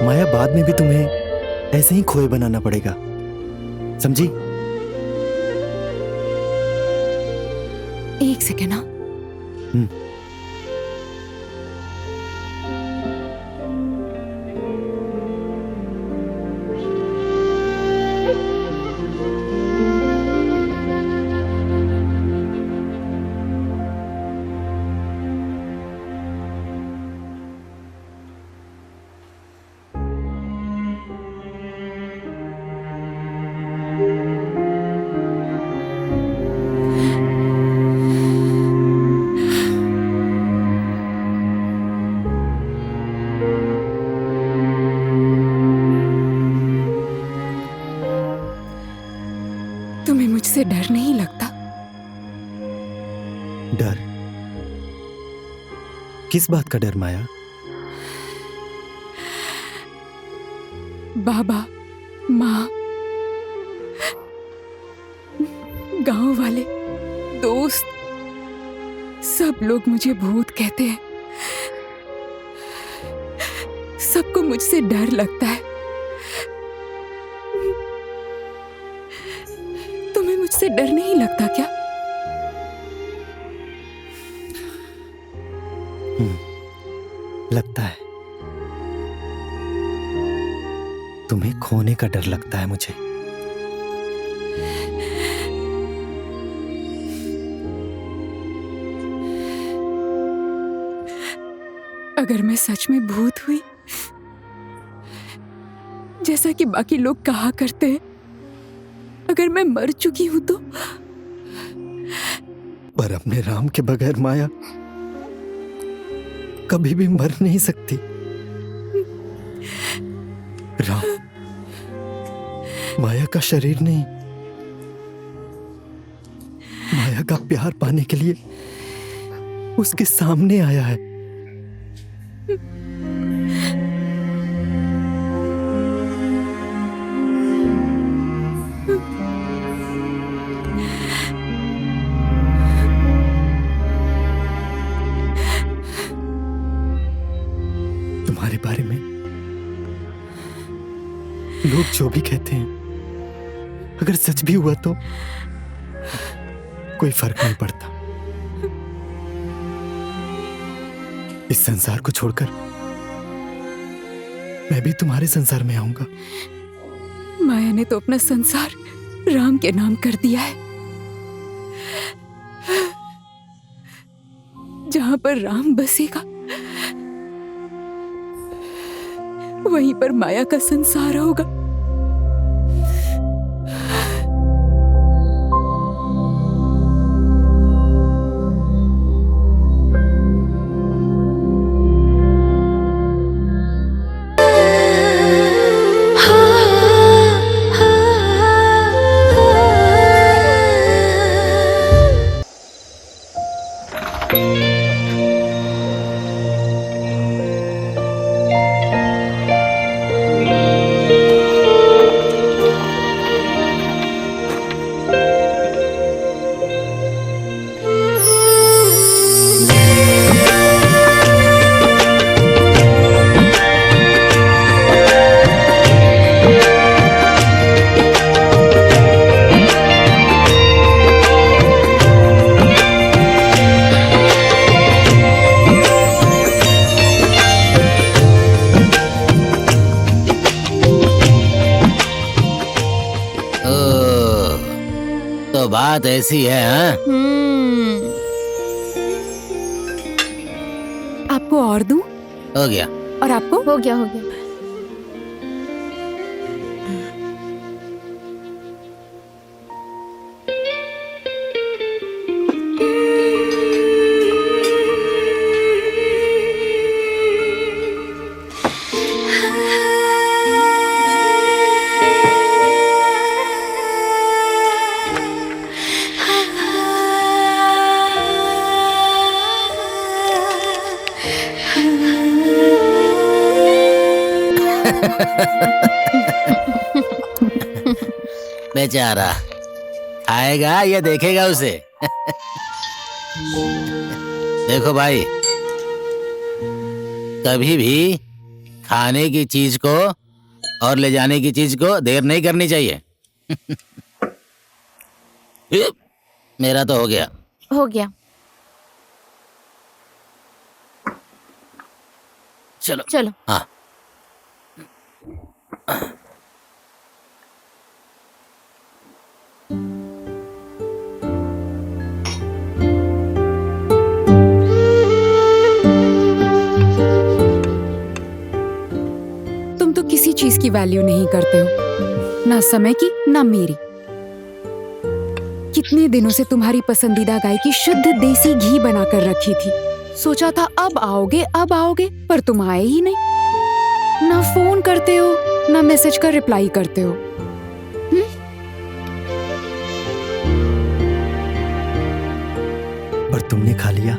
माया, बाद में भी तुम्हें ऐसे ही खोए बनाना पड़ेगा, समझी? एक सेकेंड। हाँ, तुम्हें मुझसे डर नहीं लगता? डर? किस बात का डर माया? बाबा, माँ, गांव वाले, दोस्त, सब लोग मुझे भूत कहते हैं। सबको मुझसे डर लगता है। तुम्हें मुझसे डर नहीं लगता क्या? लगता है। तुम्हें खोने का डर लगता है मुझे। अगर मैं सच में भूत हुई, जैसा कि बाकी लोग कहा करते हैं, अगर मैं मर चुकी हूं तो? पर अपने राम के बगैर माया कभी भी मर नहीं सकती। राम माया का शरीर नहीं, माया का प्यार पाने के लिए उसके सामने आया है। तुम्हारे बारे में लोग जो भी कहते हैं, अगर सच भी हुआ तो कोई फर्क नहीं पड़ता। इस संसार को छोड़कर मैं भी तुम्हारे संसार में आऊंगा। माया ने तो अपना संसार राम के नाम कर दिया है। जहां पर राम बसेगा, वहीं पर माया का संसार होगा। तो बात ऐसी है, हाँ? आपको और दूं? हो गया। और आपको? हो गया, हो गया। बेचारा आएगा या देखेगा उसे। देखो भाई, कभी भी खाने की चीज को और ले जाने की चीज को देर नहीं करनी चाहिए। मेरा तो हो गया। हो गया। चलो चलो। हाँ। तुम तो किसी चीज की वैल्यू नहीं करते हो, ना समय की ना मेरी। कितने दिनों से तुम्हारी पसंदीदा गाय की शुद्ध देसी घी बनाकर रखी थी। सोचा था अब आओगे, पर तुम आए ही नहीं। ना फोन करते हो, ना मैसेज का रिप्लाई करते हो। पर तुमने खा लिया।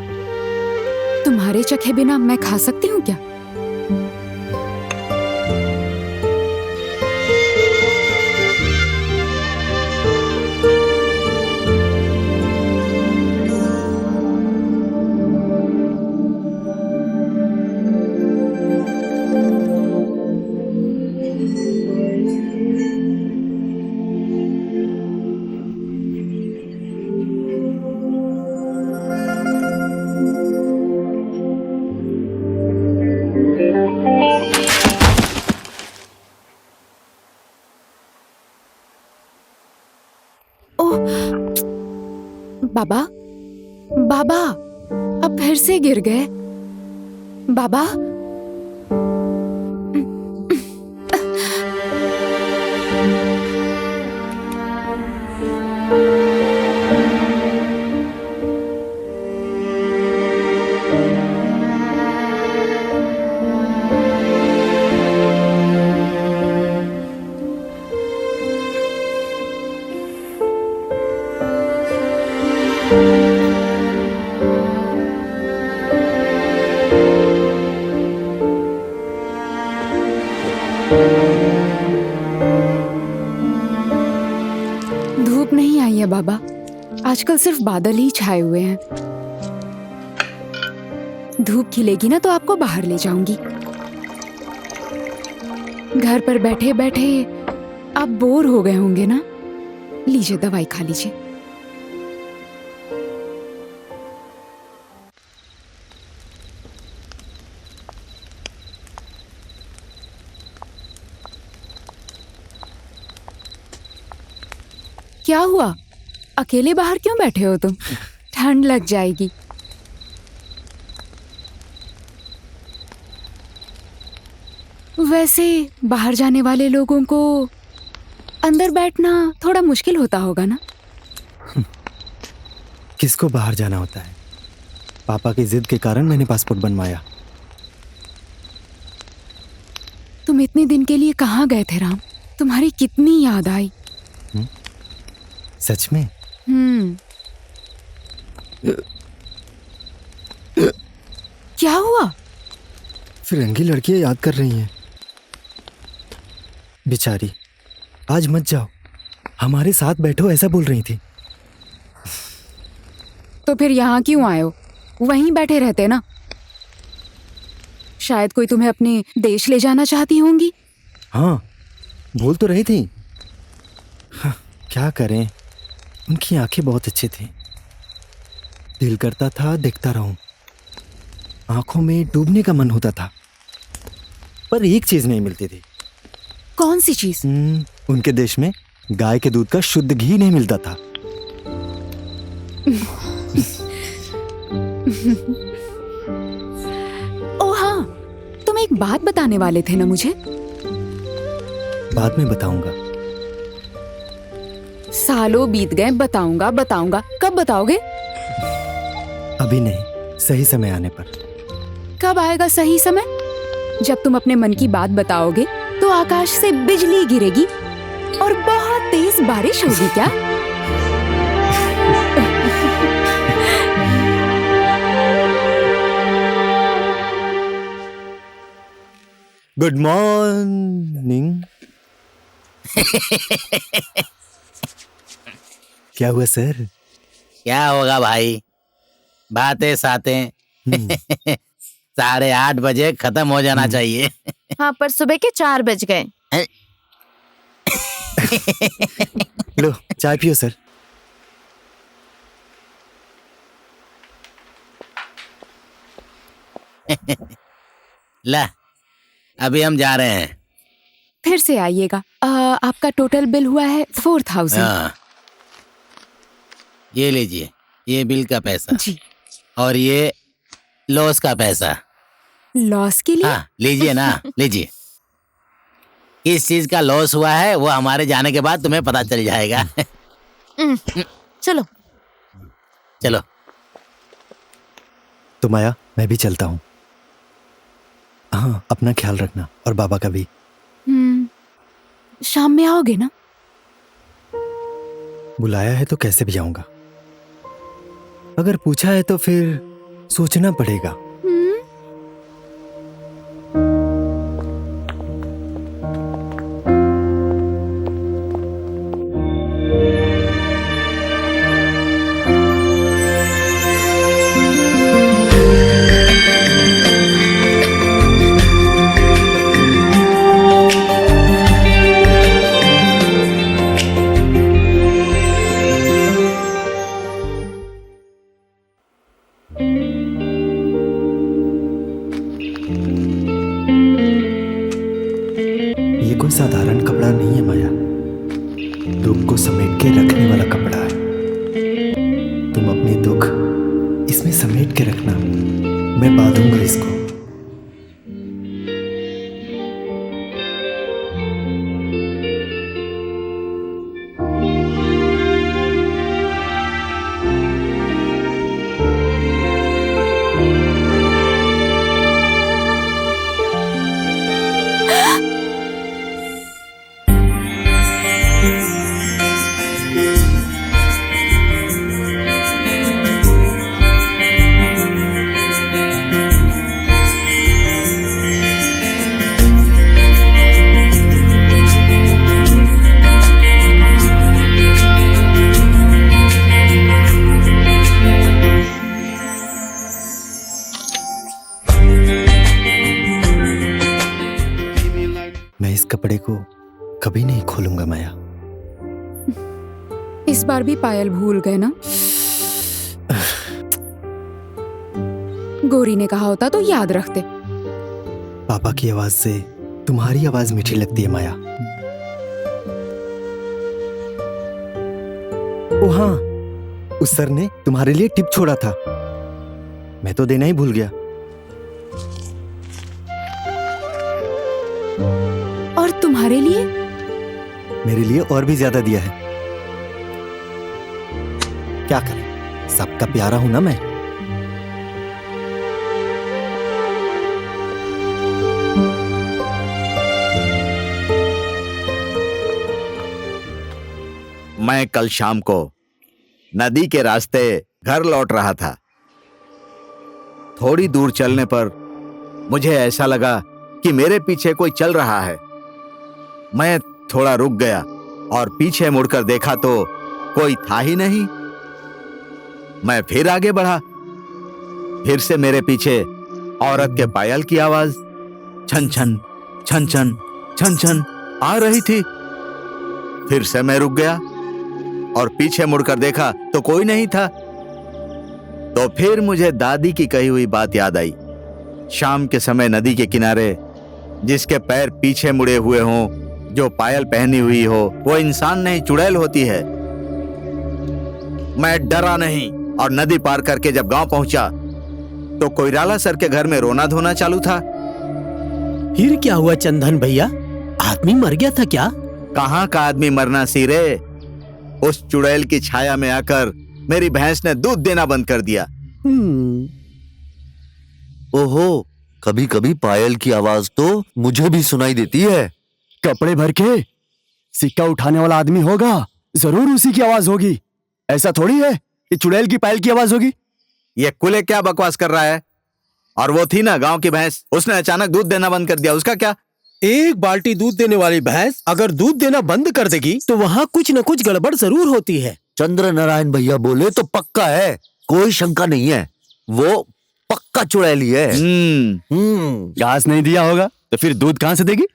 तुम्हारे चखे बिना मैं खा सकती हूँ क्या? बाबा, बाबा, अब फिर से गिर गए। बाबा, धूप नहीं आई है बाबा, आजकल सिर्फ बादल ही छाए हुए हैं। धूप खिलेगी ना तो आपको बाहर ले जाऊंगी। घर पर बैठे बैठे आप बोर हो गए होंगे ना, लीजिए दवाई खा लीजिए। क्या हुआ, अकेले बाहर क्यों बैठे हो तुम? ठंड लग जाएगी। वैसे बाहर जाने वाले लोगों को अंदर बैठना थोड़ा मुश्किल होता होगा ना? किसको बाहर जाना होता है? पापा की जिद के कारण मैंने पासपोर्ट बनवाया। तुम इतने दिन के लिए कहाँ गए थे राम? तुम्हारी कितनी याद आई। सच में? क्या हुआ? फिरंगी लड़कियां याद कर रही हैं। बेचारी, आज मत जाओ, हमारे साथ बैठो, ऐसा बोल रही थी। तो फिर यहाँ क्यों आए हो? वहीं बैठे रहते ना। शायद कोई तुम्हें अपने देश ले जाना चाहती होंगी। हाँ, बोल तो रही थी। हाँ, क्या करें, उनकी आंखें बहुत अच्छी थी। दिल करता था देखता रहूं, आंखों में डूबने का मन होता था, पर एक चीज नहीं मिलती थी। कौन सी चीज? उनके देश में गाय के दूध का शुद्ध घी नहीं मिलता था। ओ हाँ, तुम एक बात बताने वाले थे ना मुझे। बाद में बताऊंगा। सालों बीत गए, बताऊंगा, कब बताओगे? अभी नहीं, सही समय आने पर। कब आएगा सही समय? जब तुम अपने मन की बात बताओगे तो आकाश से बिजली गिरेगी और बहुत तेज बारिश होगी क्या? Good morning. क्या हुआ सर? क्या होगा भाई, बातें सातें। 8:30 बजे खत्म हो जाना चाहिए। हाँ, पर सुबह के 4 बज गए। लो चाय पियो सर। ला, अभी हम जा रहे हैं। फिर से आइएगा। आपका टोटल बिल हुआ है 4000। हाँ, ये लीजिए, ये बिल का पैसा जी। और ये लॉस का पैसा। लॉस के लिए? हाँ, लीजिए ना, लीजिए। किस चीज का लॉस हुआ है वो हमारे जाने के बाद तुम्हें पता चल जाएगा। चलो। चलो। तो माया, मैं भी चलता हूँ। हाँ, अपना ख्याल रखना और बाबा का भी। शाम में आओगे ना? बुलाया है तो कैसे भी आऊंगा। अगर पूछा है तो फिर सोचना पड़ेगा। ये कोई साधारण कपड़ा नहीं है माया, दुख को समेट के रखने वाला कपड़ा है। तुम अपने दुख इसमें समेट के रखना, मैं बांधूंगा इसको। मैं इस कपड़े को कभी नहीं खोलूंगा माया। इस बार भी पायल भूल गए ना? गौरी ने कहा होता तो याद रखते। पापा की आवाज से तुम्हारी आवाज मीठी लगती है माया। ओ हाँ, उस सर ने तुम्हारे लिए टिप छोड़ा था, मैं तो देना ही भूल गया। और तुम्हारे लिए? मेरे लिए और भी ज्यादा दिया है। क्या करें, सबका प्यारा हूं ना मैं। मैं कल शाम को नदी के रास्ते घर लौट रहा था। थोड़ी दूर चलने पर मुझे ऐसा लगा कि मेरे पीछे कोई चल रहा है। मैं थोड़ा रुक गया और पीछे मुड़कर देखा तो कोई था ही नहीं। मैं फिर आगे बढ़ा। फिर से मेरे पीछे औरत के पायल की आवाज छन छन छन छन छन छन आ रही थी। फिर से मैं रुक गया और पीछे मुड़कर देखा तो कोई नहीं था। तो फिर मुझे दादी की कही हुई बात याद आई। शाम के समय नदी के किनारे जिसके पैर पीछे मुड़े हुए हों, जो पायल पहनी हुई हो, वो इंसान नहीं चुड़ैल होती है। मैं डरा नहीं और नदी पार करके जब गांव पहुंचा तो कोइराला सर के घर में रोना धोना चालू था। फिर क्या हुआ चंदन भैया? आदमी मर गया था क्या? कहाँ का आदमी मरना सिरे, उस चुड़ैल की छाया में आकर मेरी भैंस ने दूध देना बंद कर दिया। ओहो, कभी कभी पायल की आवाज तो मुझे भी सुनाई देती है। कपड़े भर के सिक्का उठाने वाला आदमी होगा, जरूर उसी की आवाज होगी। ऐसा थोड़ी है कि चुड़ैल की पायल की आवाज होगी। ये कुले क्या बकवास कर रहा है? और वो थी ना गांव की भैंस, उसने अचानक दूध देना बंद कर दिया, उसका क्या? एक बाल्टी दूध देने वाली भैंस अगर दूध देना बंद कर देगी तो वहाँ कुछ न कुछ गड़बड़ जरूर होती है। चंद्र नारायण भैया बोले तो पक्का है, कोई शंका नहीं है, वो पक्का चुड़ैली है। घास नहीं दिया होगा तो फिर दूध कहां से देगी?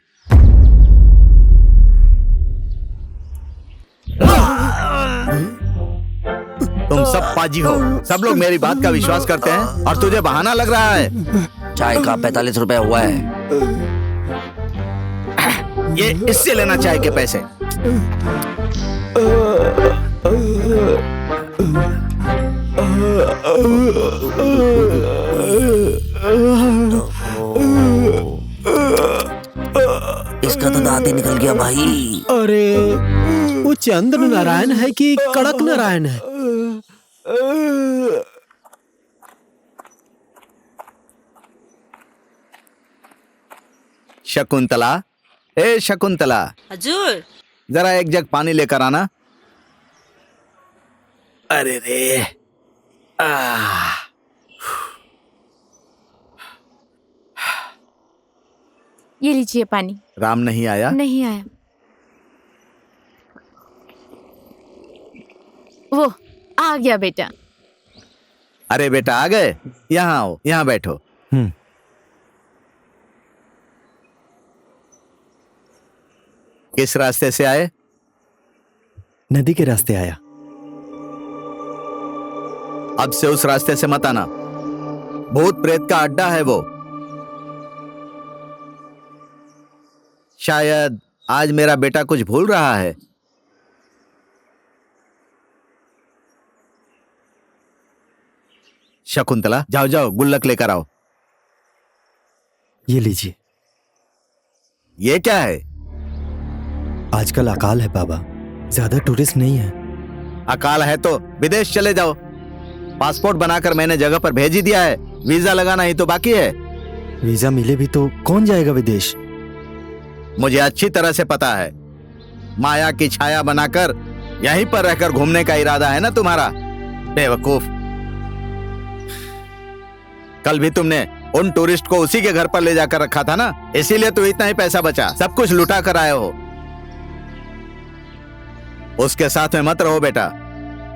तुम सब पाजी हो, सब लोग मेरी बात का विश्वास करते हैं और तुझे बहाना लग रहा है। चाय का 45 रुपए हुआ है। ये इससे लेना चाय के पैसे। इसका तो दांत ही निकल गया भाई। अरे वो चंद्र नारायण है कि कड़क नारायण है? शकुंतला, ए शकुंतला, हजूर। जरा एक जग पानी लेकर आना। अरे रे, ये लीजिए पानी। राम नहीं आया? नहीं आया। वो आ गया बेटा। अरे बेटा आ गए, यहाँ आओ, यहाँ बैठो। किस रास्ते से आए? नदी के रास्ते आया। अब से उस रास्ते से मत आना, भूत प्रेत का अड्डा है वो। शायद आज मेरा बेटा कुछ भूल रहा है। शकुंतला, जाओ जाओ, गुल्लक लेकर आओ। ये लीजिए। ये क्या है? आजकल अकाल है बाबा, ज्यादा टूरिस्ट नहीं है। अकाल है तो विदेश चले जाओ। पासपोर्ट बनाकर मैंने जगह पर भेज ही दिया है, वीजा लगाना ही तो बाकी है। वीजा मिले भी तो कौन जाएगा विदेश? मुझे अच्छी तरह से पता है, माया की छाया बनाकर यहीं पर रहकर घूमने का इरादा है ना तुम्हारा, बेवकूफ। कल भी तुमने उन टूरिस्ट को उसी के घर पर ले जाकर रखा था ना, इसीलिए तो इतना ही पैसा बचा। सब कुछ लुटा कर आए हो। उसके साथ में मत रहो बेटा।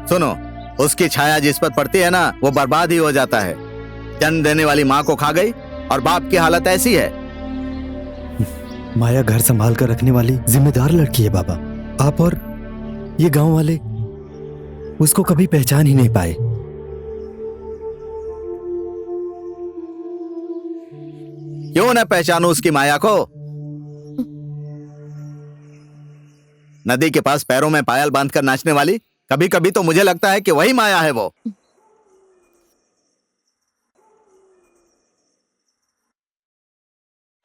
सुनो, उसकी छाया जिस पर पड़ती है ना, वो बर्बाद ही हो जाता है। जन्म देने वाली माँ को खा गई और बाप की हालत ऐसी है। माया घर संभाल कर रखने वाली जिम्मेदार लड़की है बाबा। आप और ये गांव वाले उसको कभी पहचान ही नहीं पाए। क्यों न पहचानूं उसकी माया को? नदी के पास पैरों में पायल बांधकर नाचने वाली, कभी कभी तो मुझे लगता है कि वही माया है वो।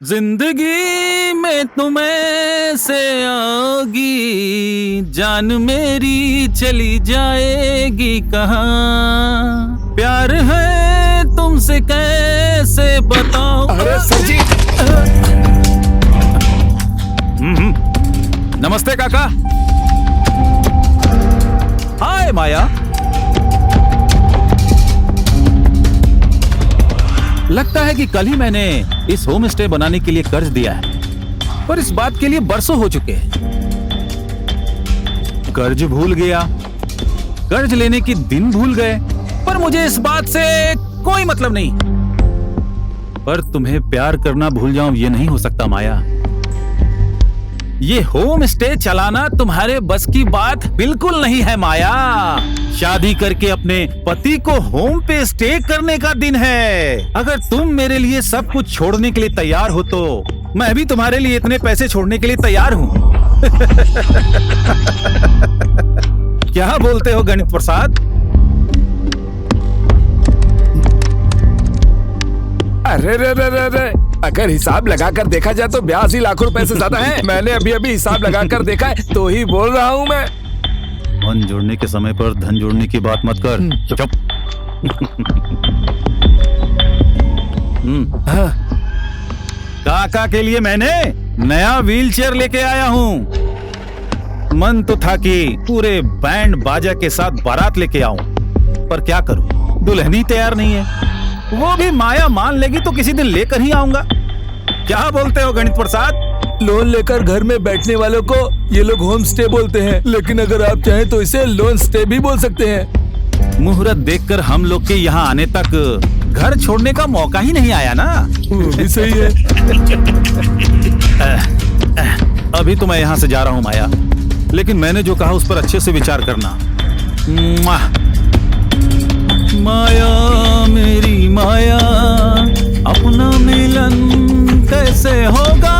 जिंदगी में तुम्हें से आओगी, जान मेरी चली जाएगी कहाँ? प्यार है तुमसे कैसे बताऊं? अरे सर जी। नमस्ते काका। हाय माया। लगता है कि कल ही मैंने इस होम स्टे बनाने के लिए कर्ज दिया है, पर इस बात के लिए बरसों हो चुके हैं। कर्ज भूल गया, कर्ज लेने के दिन भूल गए, पर मुझे इस बात से कोई मतलब नहीं। पर तुम्हें प्यार करना भूल जाऊं ये नहीं हो सकता माया। ये होम स्टे चलाना तुम्हारे बस की बात बिल्कुल नहीं है माया। शादी करके अपने पति को होम पे स्टे करने का दिन है। अगर तुम मेरे लिए सब कुछ छोड़ने के लिए तैयार हो तो मैं भी तुम्हारे लिए इतने पैसे छोड़ने के लिए तैयार हूँ। क्या बोलते हो गणित प्रसाद? अरे रे रे रे रे, अगर हिसाब लगाकर देखा जाए तो 82 लाख रुपए से ज्यादा है। मैंने अभी अभी हिसाब लगाकर देखा है, तो ही बोल रहा हूँ मैं। मन जोड़ने के समय पर धन जोड़ने की बात मत कर। चुप। काका के लिए मैंने नया व्हीलचेयर लेके आया हूँ। मन तो था कि पूरे बैंड बाजा के साथ बारात लेके आऊं, पर क्या करूं, दुल्हनी तैयार नहीं है। वो भी माया मान लेगी तो किसी दिन लेकर ही आऊंगा। क्या बोलते हो गणित प्रसाद? लोन लेकर घर में बैठने वालों को ये लोग होम स्टे बोलते हैं, लेकिन अगर आप चाहें तो इसे लोन स्टे भी बोल सकते हैं। मुहूर्त देखकर हम लोग के यहाँ आने तक घर छोड़ने का मौका ही नहीं आया ना। वो भी सही है। अभी तो मैं यहाँ से जा रहा हूँ माया, लेकिन मैंने जो कहा उस पर अच्छे से विचार करना। मुआ। माया मेरी माया, अपना मिलन कैसे होगा।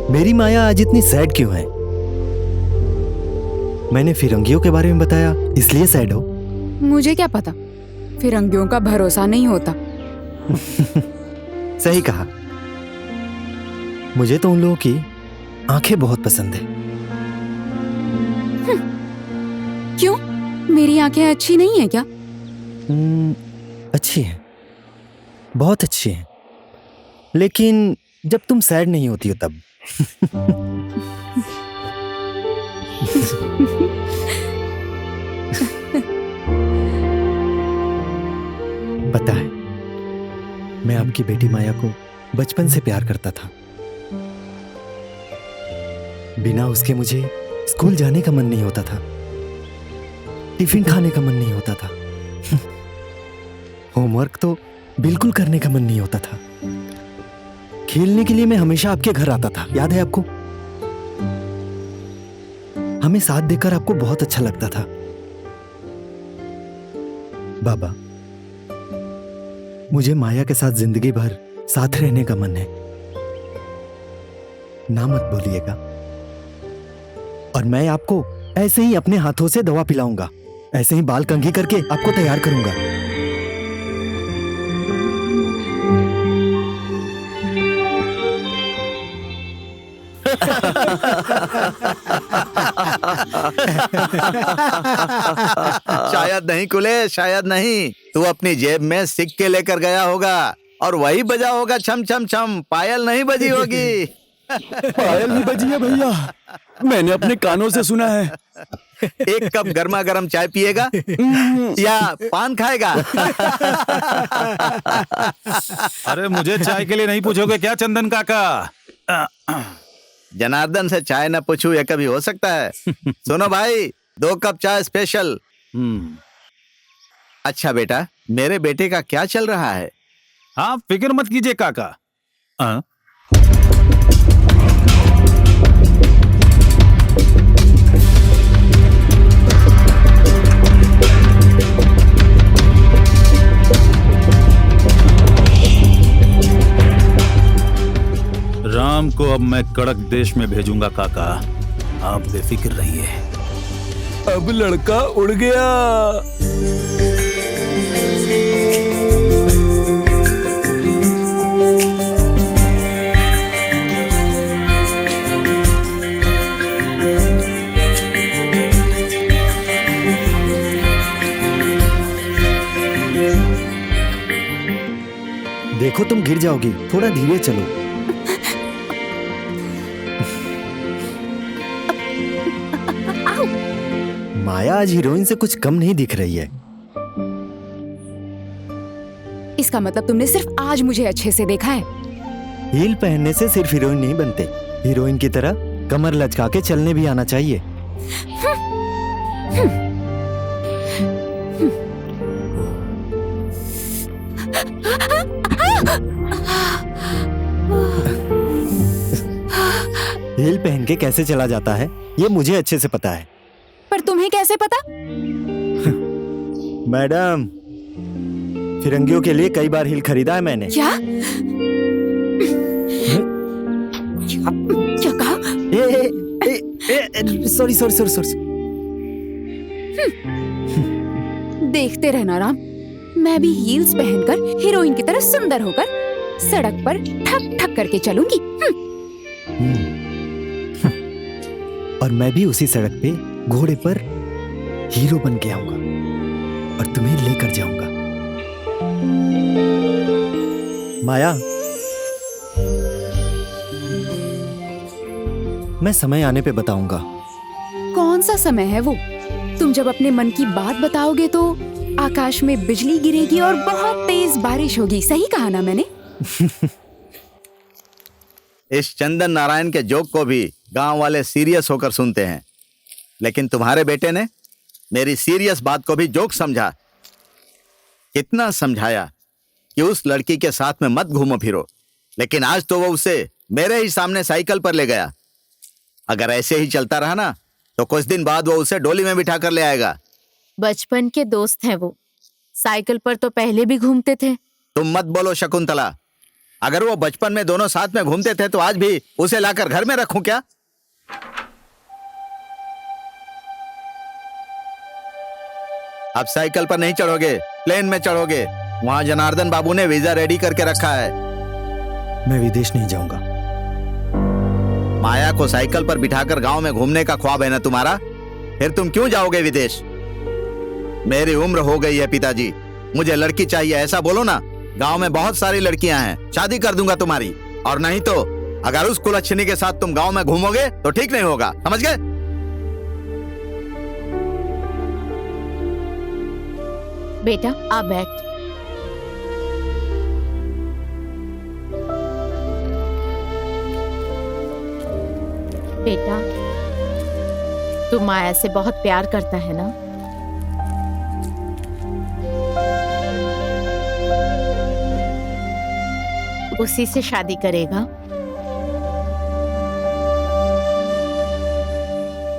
मेरी माया आज इतनी सैड क्यों है? मैंने फिरंगियों के बारे में बताया इसलिए सैड हो? मुझे क्या पता, फिरंगियों का भरोसा नहीं होता। सही कहा। मुझे तो उन लोगों की आंखें बहुत पसंद है। क्यों? मेरी आंखें अच्छी नहीं है क्या? अच्छी हैं, बहुत अच्छी हैं, लेकिन जब तुम सैड नहीं होती हो तब। पता है, मैं आपकी बेटी माया को बचपन से प्यार करता था। बिना उसके मुझे स्कूल जाने का मन नहीं होता था, टिफिन खाने का मन नहीं होता था, होमवर्क तो बिल्कुल करने का मन नहीं होता था। खेलने के लिए मैं हमेशा आपके घर आता था, याद है आपको? हमें साथ देकर आपको बहुत अच्छा लगता था। बाबा, मुझे माया के साथ जिंदगी भर साथ रहने का मन है, ना मत बोलिएगा। और मैं आपको ऐसे ही अपने हाथों से दवा पिलाऊंगा, ऐसे ही बाल कंघी करके आपको तैयार करूंगा। शायद नहीं कुले, शायद नहीं। तू अपनी जेब में सिक्के लेकर गया होगा और वही बजा होगा छम छम छम, पायल नहीं बजी होगी। पायल नहीं बजी है भैया, मैंने अपने कानों से सुना है। एक कप गर्मा गर्म चाय पिएगा या पान खाएगा? अरे मुझे चाय के लिए नहीं पूछोगे क्या चंदन काका? जनार्दन से चाय न पूछूं ये कभी हो सकता है? सुनो भाई, 2 कप चाय स्पेशल। अच्छा बेटा, मेरे बेटे का क्या चल रहा है? हाँ, फिक्र मत कीजिए काका। राम को अब मैं कड़क देश में भेजूंगा काका, आप बेफिक्र रहिए। अब लड़का उड़ गया। देखो तुम गिर जाओगी, थोड़ा धीरे चलो। माया आज हीरोइन से कुछ कम नहीं दिख रही है। इसका मतलब तुमने सिर्फ आज मुझे अच्छे से देखा है। हील पहनने से सिर्फ हीरोइन नहीं बनते, हीरोइन की तरह कमर लचका के चलने भी आना चाहिए। हील पहन के कैसे चला जाता है ये मुझे अच्छे से पता है। पर तुम्हें कैसे पता? मैडम, फिरंगियों के लिए कई बार हील खरीदा है मैंने। क्या? क्या कहा? Sorry sorry sorry sorry. देखते रहना राम, मैं भी हील्स पहनकर हीरोइन की तरह सुंदर होकर सड़क पर ठक ठक करके चलूंगी। और मैं भी उसी सड़क पे घोड़े पर हीरो बन के आऊंगा और तुम्हें लेकर जाऊंगा। माया, मैं समय आने पे बताऊंगा कौन सा समय है वो? तुम जब अपने मन की बात बताओगे तो आकाश में बिजली गिरेगी और बहुत तेज बारिश होगी। सही कहा ना मैंने? इस चंदन नारायण के जोक को भी गांव वाले सीरियस होकर सुनते हैं, लेकिन तुम्हारे बेटे ने मेरी सीरियस बात को भी जोक समझा। कितना समझाया कि उस लड़की के साथ में मत घूमो फिरो, लेकिन आज तो वो उसे मेरे ही सामने साइकिल पर ले गया। अगर ऐसे ही चलता रहा ना तो कुछ दिन बाद वो उसे डोली में बिठा कर ले आएगा। बचपन के दोस्त हैं वो, साइकिल पर तो पहले भी घूमते थे। तुम मत बोलो शकुंतला, अगर वो बचपन में दोनों साथ में घूमते थे तो आज भी उसे लाकर घर में रखूं क्या? अब साइकिल पर नहीं चढ़ोगे, प्लेन में चढ़ोगे। वहां जनार्दन बाबू ने वीजा रेडी करके रखा है। मैं विदेश नहीं जाऊंगा। माया को साइकिल पर बिठाकर गांव में घूमने का ख्वाब है ना तुम्हारा, फिर तुम क्यों जाओगे विदेश? मेरी उम्र हो गई है पिताजी, मुझे लड़की चाहिए ऐसा बोलो ना। गांव में बहुत सारी लड़कियां हैं, शादी कर दूंगा तुम्हारी। और नहीं तो अगर उस कुलच्छनी के साथ तुम गांव में घूमोगे तो ठीक नहीं होगा, समझ गए? बेटा आप बैठ। बेटा तू माया से बहुत प्यार करता है ना? उसी से शादी करेगा?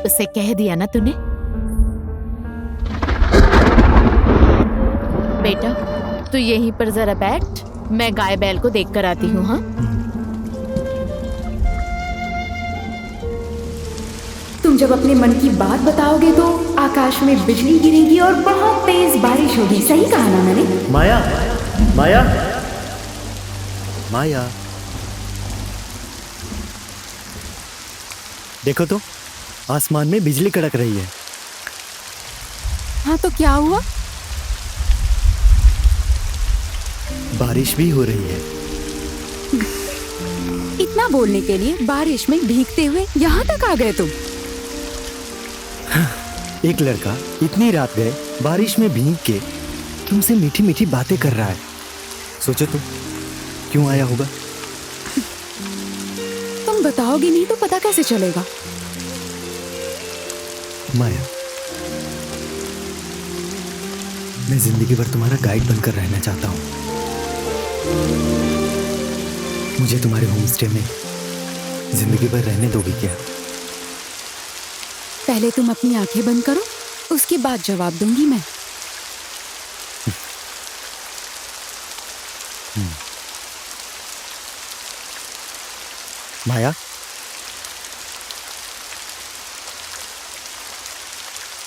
उसे कह दिया ना तूने? बेटा तू यहीं पर जरा बैठ, मैं गाय बैल को देख कर आती हूँ। हाँ तुम जब अपने मन की बात बताओगे तो आकाश में बिजली गिरेगी और बहुत तेज बारिश होगी। सही कहा ना मैंने? माया, माया, माया, देखो तो आसमान में बिजली कड़क रही है। हाँ तो क्या हुआ? बारिश भी हो रही है। इतना बोलने के लिए बारिश में भीगते हुए यहाँ तक आ गए तुम? एक लड़का इतनी रात गए बारिश में भीग के तुमसे मीठी मीठी बातें कर रहा है। सोचो तो क्यों आया होगा? तुम बताओगे नहीं तो पता कैसे चलेगा? माया, मैं जिंदगी भर तुम्हारा गाइड बनकर रहना चाहता हूँ। मुझे तुम्हारे होमस्टे में जिंदगी भर रहने दोगे क्या? पहले तुम अपनी आंखें बंद करो, उसके बाद जवाब दूंगी मैं। माया,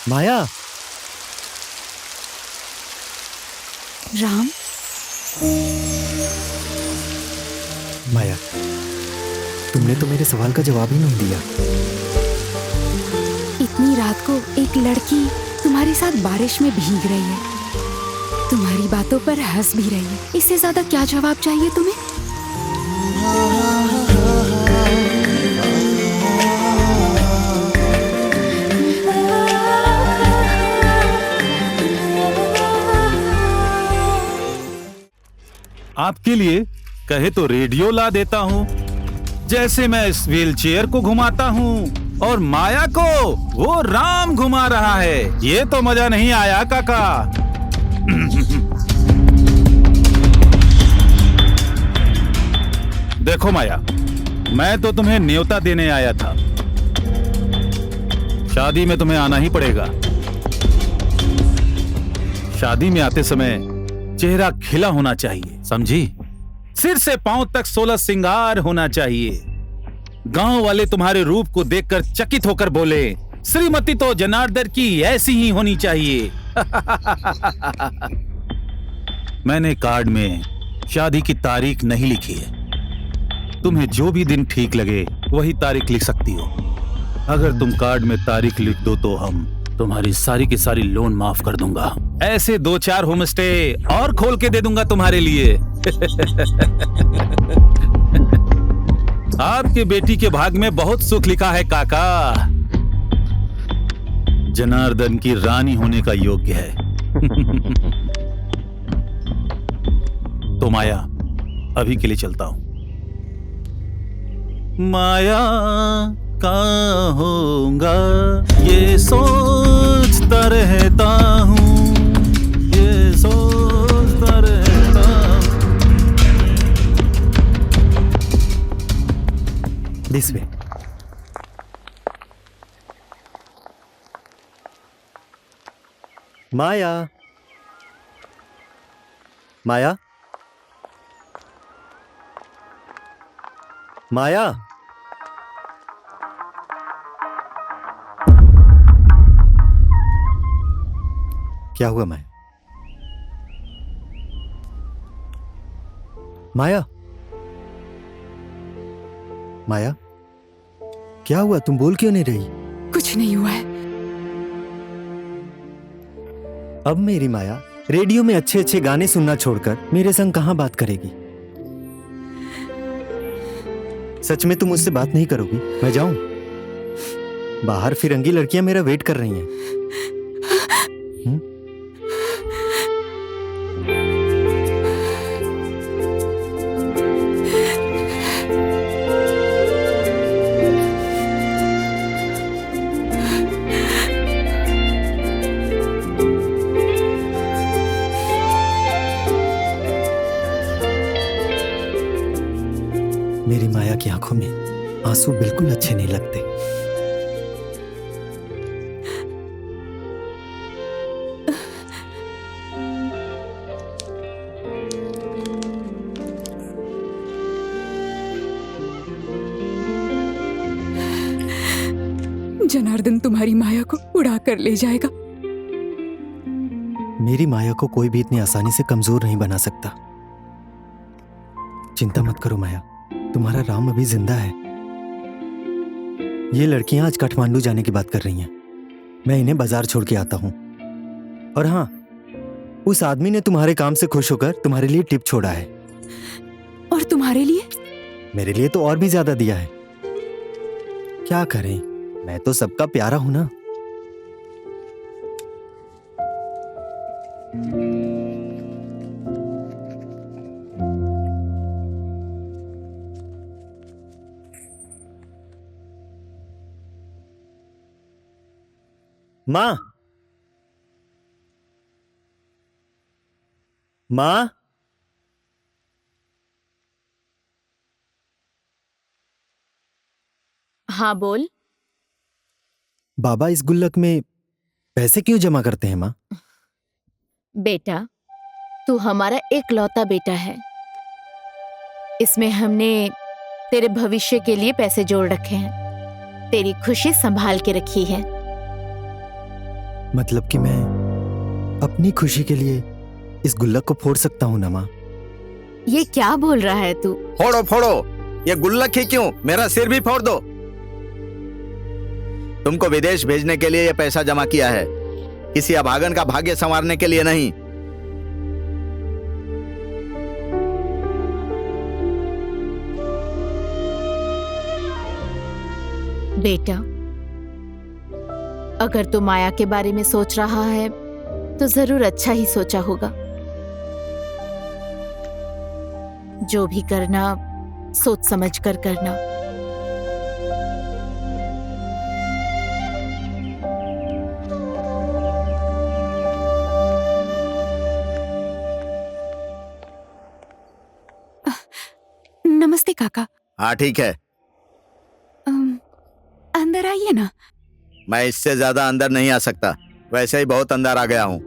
माया, राम, माया, तुमने तो मेरे सवाल का जवाब ही नहीं दिया। इतनी रात को एक लड़की तुम्हारे साथ बारिश में भीग रही है, तुम्हारी बातों पर हंस भी रही है। इससे ज्यादा क्या जवाब चाहिए तुम्हें? आपके लिए कहे तो रेडियो ला देता हूँ, जैसे मैं इस व्हील चेयर को घुमाता हूँ और माया को वो राम घुमा रहा है। ये तो मजा नहीं आया काका। देखो माया, मैं तो तुम्हें न्योता देने आया था। शादी में तुम्हें आना ही पड़ेगा। शादी में आते समय चेहरा खिला होना चाहिए, समझी? सिर से पांव तक 16 श्रृंगार होना चाहिए। गांव वाले तुम्हारे रूप को देखकर चकित होकर बोले, श्रीमती तो जनार्दन की ऐसी ही होनी चाहिए। मैंने कार्ड में शादी की तारीख नहीं लिखी है। तुम्हें जो भी दिन ठीक लगे वही तारीख लिख सकती हो। अगर तुम कार्ड में तारीख लिख दो तो हम तुम्हारी सारी की सारी लोन माफ कर दूंगा। ऐसे 2-4 होम स्टे और खोल के दे दूंगा तुम्हारे लिए। आपके बेटी के भाग में बहुत सुख लिखा है काका। जनार्दन की रानी होने का योग्य है। तो माया, अभी के लिए चलता हूं। माया का होगा ये सोचता रहता हूं, ये सोचता रहता हूं। This way. माया, माया, माया। क्या हुआ माया? माया, माया, क्या हुआ? तुम बोल क्यों नहीं रही? कुछ नहीं हुआ है। अब मेरी माया रेडियो में अच्छे अच्छे गाने सुनना छोड़कर मेरे संग कहां बात करेगी? सच में तुम मुझसे बात नहीं करोगी? मैं जाऊं? बाहर फिरंगी लड़कियां मेरा वेट कर रही हैं। मेरी माया की आंखों में आंसू बिल्कुल अच्छे नहीं लगते। जनार्दन तुम्हारी माया को उड़ा कर ले जाएगा। मेरी माया को कोई भी इतनी आसानी से कमजोर नहीं बना सकता। चिंता मत करो माया, तुम्हारा राम अभी जिंदा है। ये लड़कियां आज काठमांडू जाने की बात कर रही हैं। मैं इन्हें बाजार छोड़ के आता हूं। और हाँ, उस आदमी ने तुम्हारे काम से खुश होकर तुम्हारे लिए टिप छोड़ा है। और तुम्हारे लिए? मेरे लिए तो और भी ज्यादा दिया है। क्या करें, मैं तो सबका प्यारा हूं ना। मां, मां, हाँ बोल। बाबा इस गुल्लक में पैसे क्यों जमा करते हैं मां? बेटा, तू हमारा एकलौता बेटा है। इसमें हमने तेरे भविष्य के लिए पैसे जोड़ रखे हैं। तेरी खुशी संभाल के रखी है। मतलब कि मैं अपनी खुशी के लिए इस गुल्लक को फोड़ सकता हूं ना मां? ये क्या बोल रहा है तू? फोड़ो फोड़ो, ये गुल्लक ही क्यों, मेरा सिर भी फोड़ दो। तुमको विदेश भेजने के लिए ये पैसा जमा किया है, किसी अभागन का भाग्य संवारने के लिए नहीं। बेटा, अगर तू माया के बारे में सोच रहा है तो जरूर अच्छा ही सोचा होगा। जो भी करना सोच समझ कर करना। नमस्ते काका। हाँ ठीक है, अंदर आइए ना। मैं इससे ज्यादा अंदर नहीं आ सकता, वैसे ही बहुत अंदर आ गया हूं।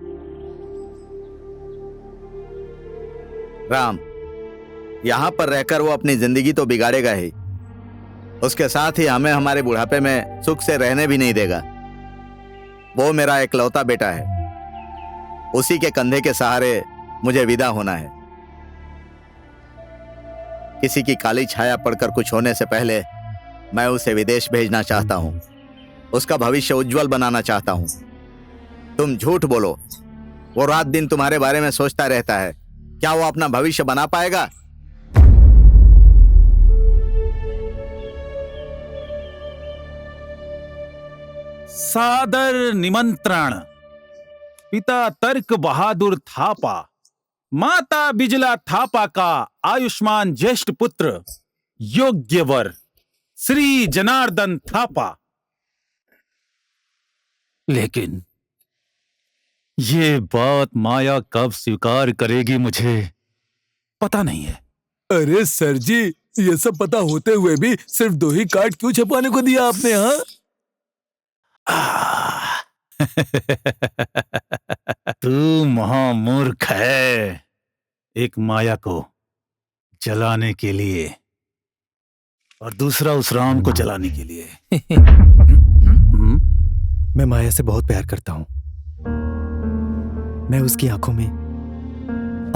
राम, यहां पर रहकर वो अपनी जिंदगी तो बिगाड़ेगा ही, उसके साथ ही हमें हमारे बुढ़ापे में सुख से रहने भी नहीं देगा। वो मेरा एकलौता बेटा है, उसी के कंधे के सहारे मुझे विदा होना है। किसी की काली छाया पड़कर कुछ होने से पहले मैं उसे विदेश भेजना चाहता हूं, उसका भविष्य उज्जवल बनाना चाहता हूं। तुम झूठ बोलो, वो रात दिन तुम्हारे बारे में सोचता रहता है, क्या वो अपना भविष्य बना पाएगा? सादर निमंत्रण। पिता तर्क बहादुर थापा, माता बिजला थापा का आयुष्मान ज्येष्ठ पुत्र योग्य वर श्री जनार्दन थापा। लेकिन ये बात माया कब स्वीकार करेगी मुझे पता नहीं है। अरे सर जी, ये सब पता होते हुए भी सिर्फ 2 ही कार्ड क्यों छपवाने को दिया आपने? हाँ, तू महामूर्ख है। एक माया को जलाने के लिए और दूसरा उस राम को जलाने के लिए। मैं माया से बहुत प्यार करता हूं। मैं उसकी आंखों में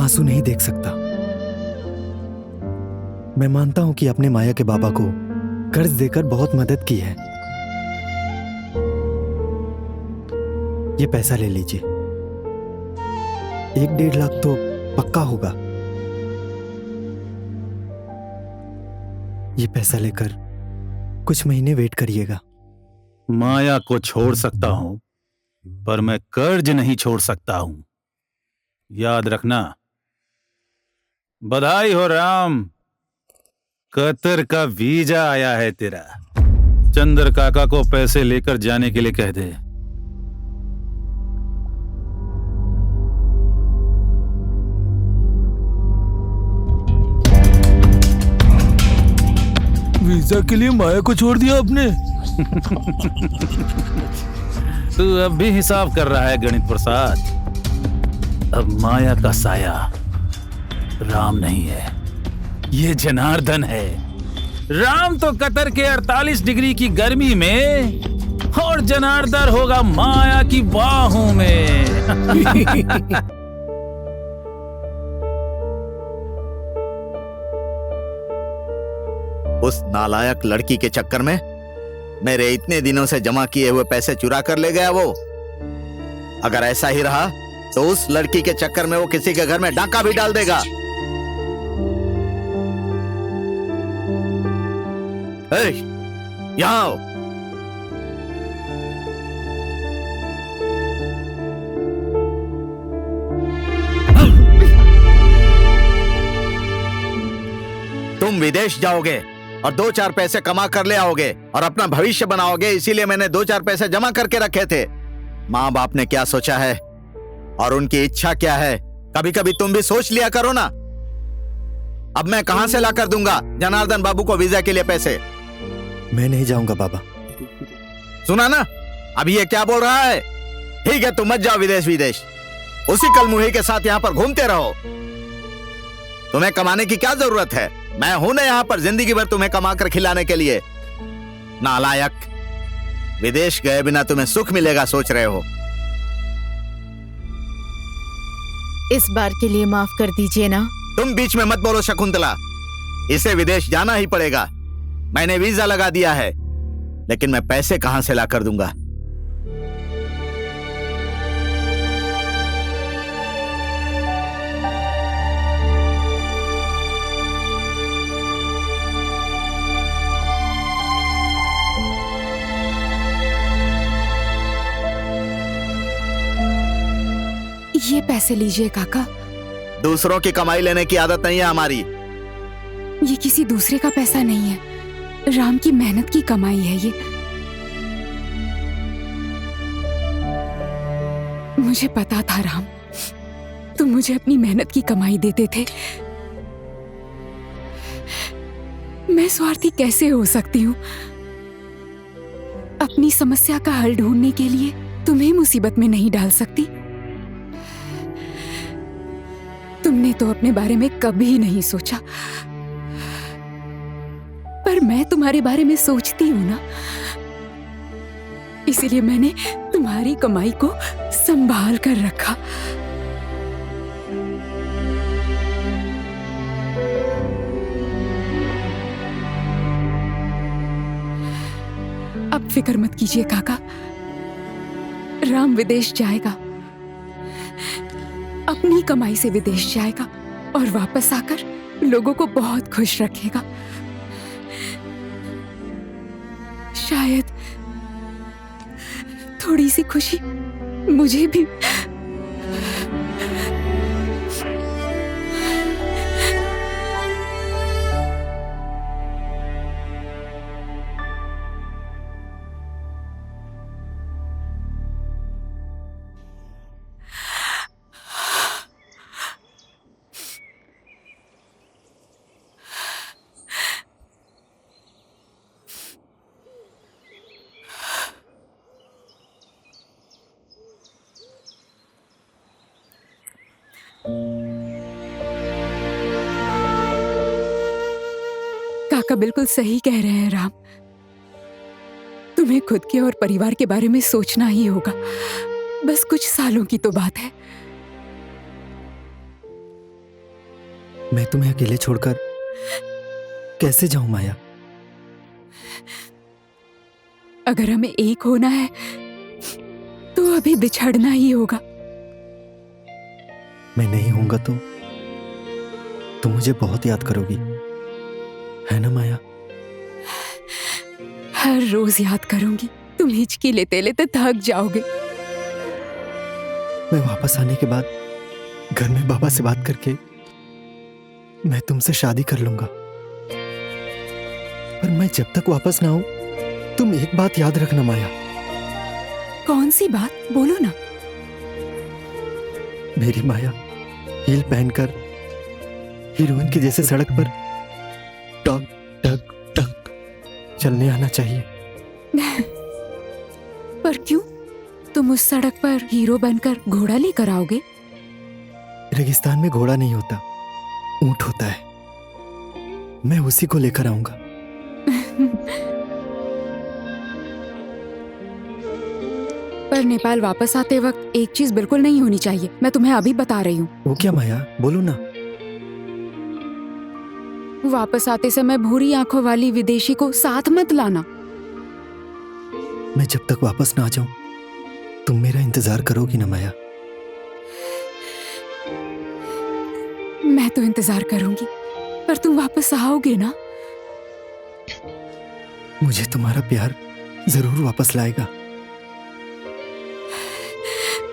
आंसू नहीं देख सकता। मैं मानता हूं कि आपने माया के बाबा को कर्ज देकर बहुत मदद की है। ये पैसा ले लीजिए। 1-1.5 लाख तो पक्का होगा। ये पैसा लेकर कुछ महीने वेट करिएगा। माया को छोड़ सकता हूं, पर मैं कर्ज नहीं छोड़ सकता हूं। याद रखना। बधाई हो राम, कतर का वीजा आया है तेरा। चंद्र काका को पैसे लेकर जाने के लिए कह दे। वीजा के लिए माया को छोड़ दिया आपने? तू अब भी हिसाब कर रहा है गणित प्रसाद। अब माया का साया राम नहीं है, ये जनार्दन है। राम तो कतर के 48 डिग्री की गर्मी में और जनार्दन होगा माया की बाहों में। उस नालायक लड़की के चक्कर में मेरे इतने दिनों से जमा किए हुए पैसे चुरा कर ले गया वो। अगर ऐसा ही रहा तो उस लड़की के चक्कर में वो किसी के घर में डाका भी डाल देगा। यहाँ आओ। तुम विदेश जाओगे और 2-4 पैसे कमा कर ले आओगे और अपना भविष्य बनाओगे, इसीलिए मैंने 2-4 पैसे जमा करके रखे थे। माँ बाप ने क्या सोचा है और उनकी इच्छा क्या है, कभी कभी तुम भी सोच लिया करो ना। अब मैं कहां से ला कर दूंगा जनार्दन बाबू को वीजा के लिए पैसे? मैं नहीं जाऊंगा बाबा। सुना ना, अभी ये क्या बोल रहा है? ठीक है, तुम मत जाओ विदेश। उसी कलमुही के साथ यहाँ पर घूमते रहो। तुम्हें कमाने की क्या जरूरत है? मैं हूं ना यहाँ पर जिंदगी भर तुम्हें कमा कर खिलाने के लिए। नालायक, विदेश गए बिना तुम्हें सुख मिलेगा सोच रहे हो? इस बार के लिए माफ कर दीजिए ना। तुम बीच में मत बोलो शकुंतला। इसे विदेश जाना ही पड़ेगा। मैंने वीजा लगा दिया है, लेकिन मैं पैसे कहां से ला कर दूंगा? ये पैसे लीजिए काका। दूसरों की कमाई लेने की आदत नहीं है हमारी। ये किसी दूसरे का पैसा नहीं है, राम की मेहनत की कमाई है ये। मुझे पता था राम, तुम मुझे अपनी मेहनत की कमाई देते थे। मैं स्वार्थी कैसे हो सकती हूँ? अपनी समस्या का हल ढूंढने के लिए तुम्हें मुसीबत में नहीं डाल सकती। तुमने तो अपने बारे में कभी नहीं सोचा, पर मैं तुम्हारे बारे में सोचती हूं ना, इसीलिए मैंने तुम्हारी कमाई को संभाल कर रखा। अब फिक्र मत कीजिए काका, राम विदेश जाएगा, अपनी कमाई से विदेश जाएगा और वापस आकर लोगों को बहुत खुश रखेगा। थोड़ी सी खुशी मुझे भी। काका बिल्कुल सही कह रहे हैं राम। तुम्हें खुद के और परिवार के बारे में सोचना ही होगा। बस कुछ सालों की तो बात है। मैं तुम्हें अकेले छोड़कर कैसे जाऊं माया? अगर हमें एक होना है तो अभी बिछड़ना ही होगा। मैं नहीं होऊंगा तो तुम मुझे बहुत याद करोगी, है ना माया? हर रोज याद करूंगी। तुम हिचकी लेते लेते थक जाओगे। मैं वापस आने के बाद घर में बाबा से बात करके मैं तुमसे शादी कर लूंगा। पर मैं जब तक वापस ना आऊं, तुम एक बात याद रखना माया। कौन सी बात? बोलो ना। मेरी माया हील पहनकर हीरोइन के जैसे सड़क पर टक टक टक चलने आना चाहिए। पर क्यों? तुम उस सड़क पर हीरो बनकर घोड़ा लेकर आओगे? रेगिस्तान में घोड़ा नहीं होता, ऊंट होता है। मैं उसी को लेकर आऊंगा। पर नेपाल वापस आते वक्त एक चीज बिल्कुल नहीं होनी चाहिए। मैं तुम्हें अभी बता रही हूँ। वो क्या माया? बोलो ना। वापस आते समय भूरी आंखों वाली विदेशी को साथ मत लाना। मैं जब तक वापस ना आ जाऊं, तुम मेरा इंतजार करोगी ना माया? मैं तो इंतजार करूंगी, पर तुम वापस आओगे ना? मुझे तुम्हारा प्यार जरूर वापस लाएगा।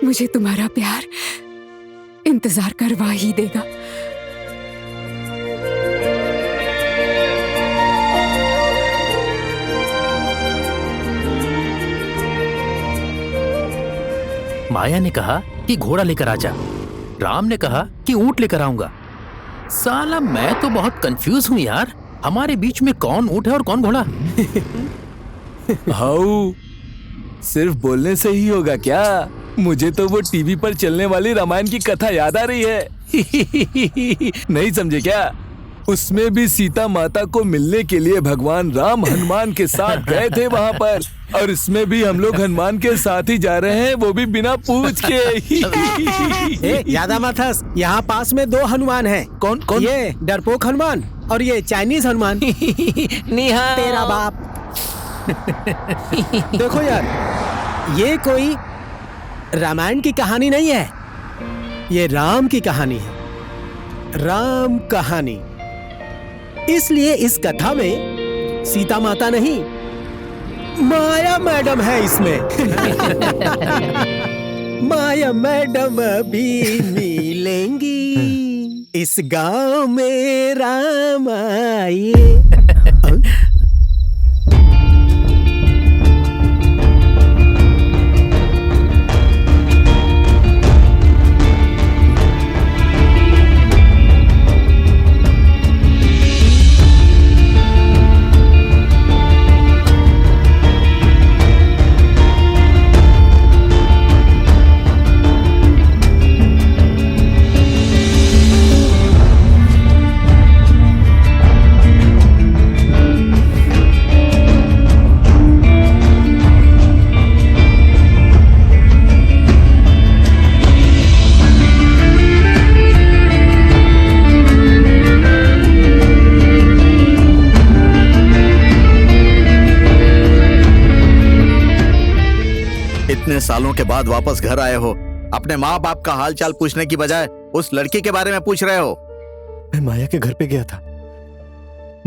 मुझे तुम्हारा प्यार इंतजार करवा ही देगा। माया ने कहा कि घोड़ा लेकर आ जा, राम ने कहा कि ऊंट लेकर आऊंगा। साला मैं तो बहुत कंफ्यूज हूँ यार। हमारे बीच में कौन ऊंट है और कौन घोड़ा? हाउ सिर्फ बोलने से ही होगा क्या? मुझे तो वो टीवी पर चलने वाली रामायण की कथा याद आ रही है। नहीं समझे क्या? उसमें भी सीता माता को मिलने के लिए भगवान राम हनुमान के साथ गए थे वहां पर, और इसमें भी हम लोग हनुमान के साथ ही जा रहे हैं, वो भी बिना पूछ के। ज्यादा मत हंस। यहाँ पास में 2 हनुमान हैं। कौन कौन? ये डरपोक हनुमान और ये चाइनीज हनुमान। निहाल। तेरा बाप। देखो यार, ये कोई रामायण की कहानी नहीं है, ये राम की कहानी है। राम कहानी। इसलिए इस कथा में सीता माता नहीं, माया मैडम है इसमें। माया मैडम भी मिलेंगी इस गांव में राम आए। इतने सालों के बाद वापस घर आए हो, अपने माँ बाप का हाल चाल पूछने की बजाय उस लड़की के बारे में पूछ रहे हो। मैं माया के घर पे गया था।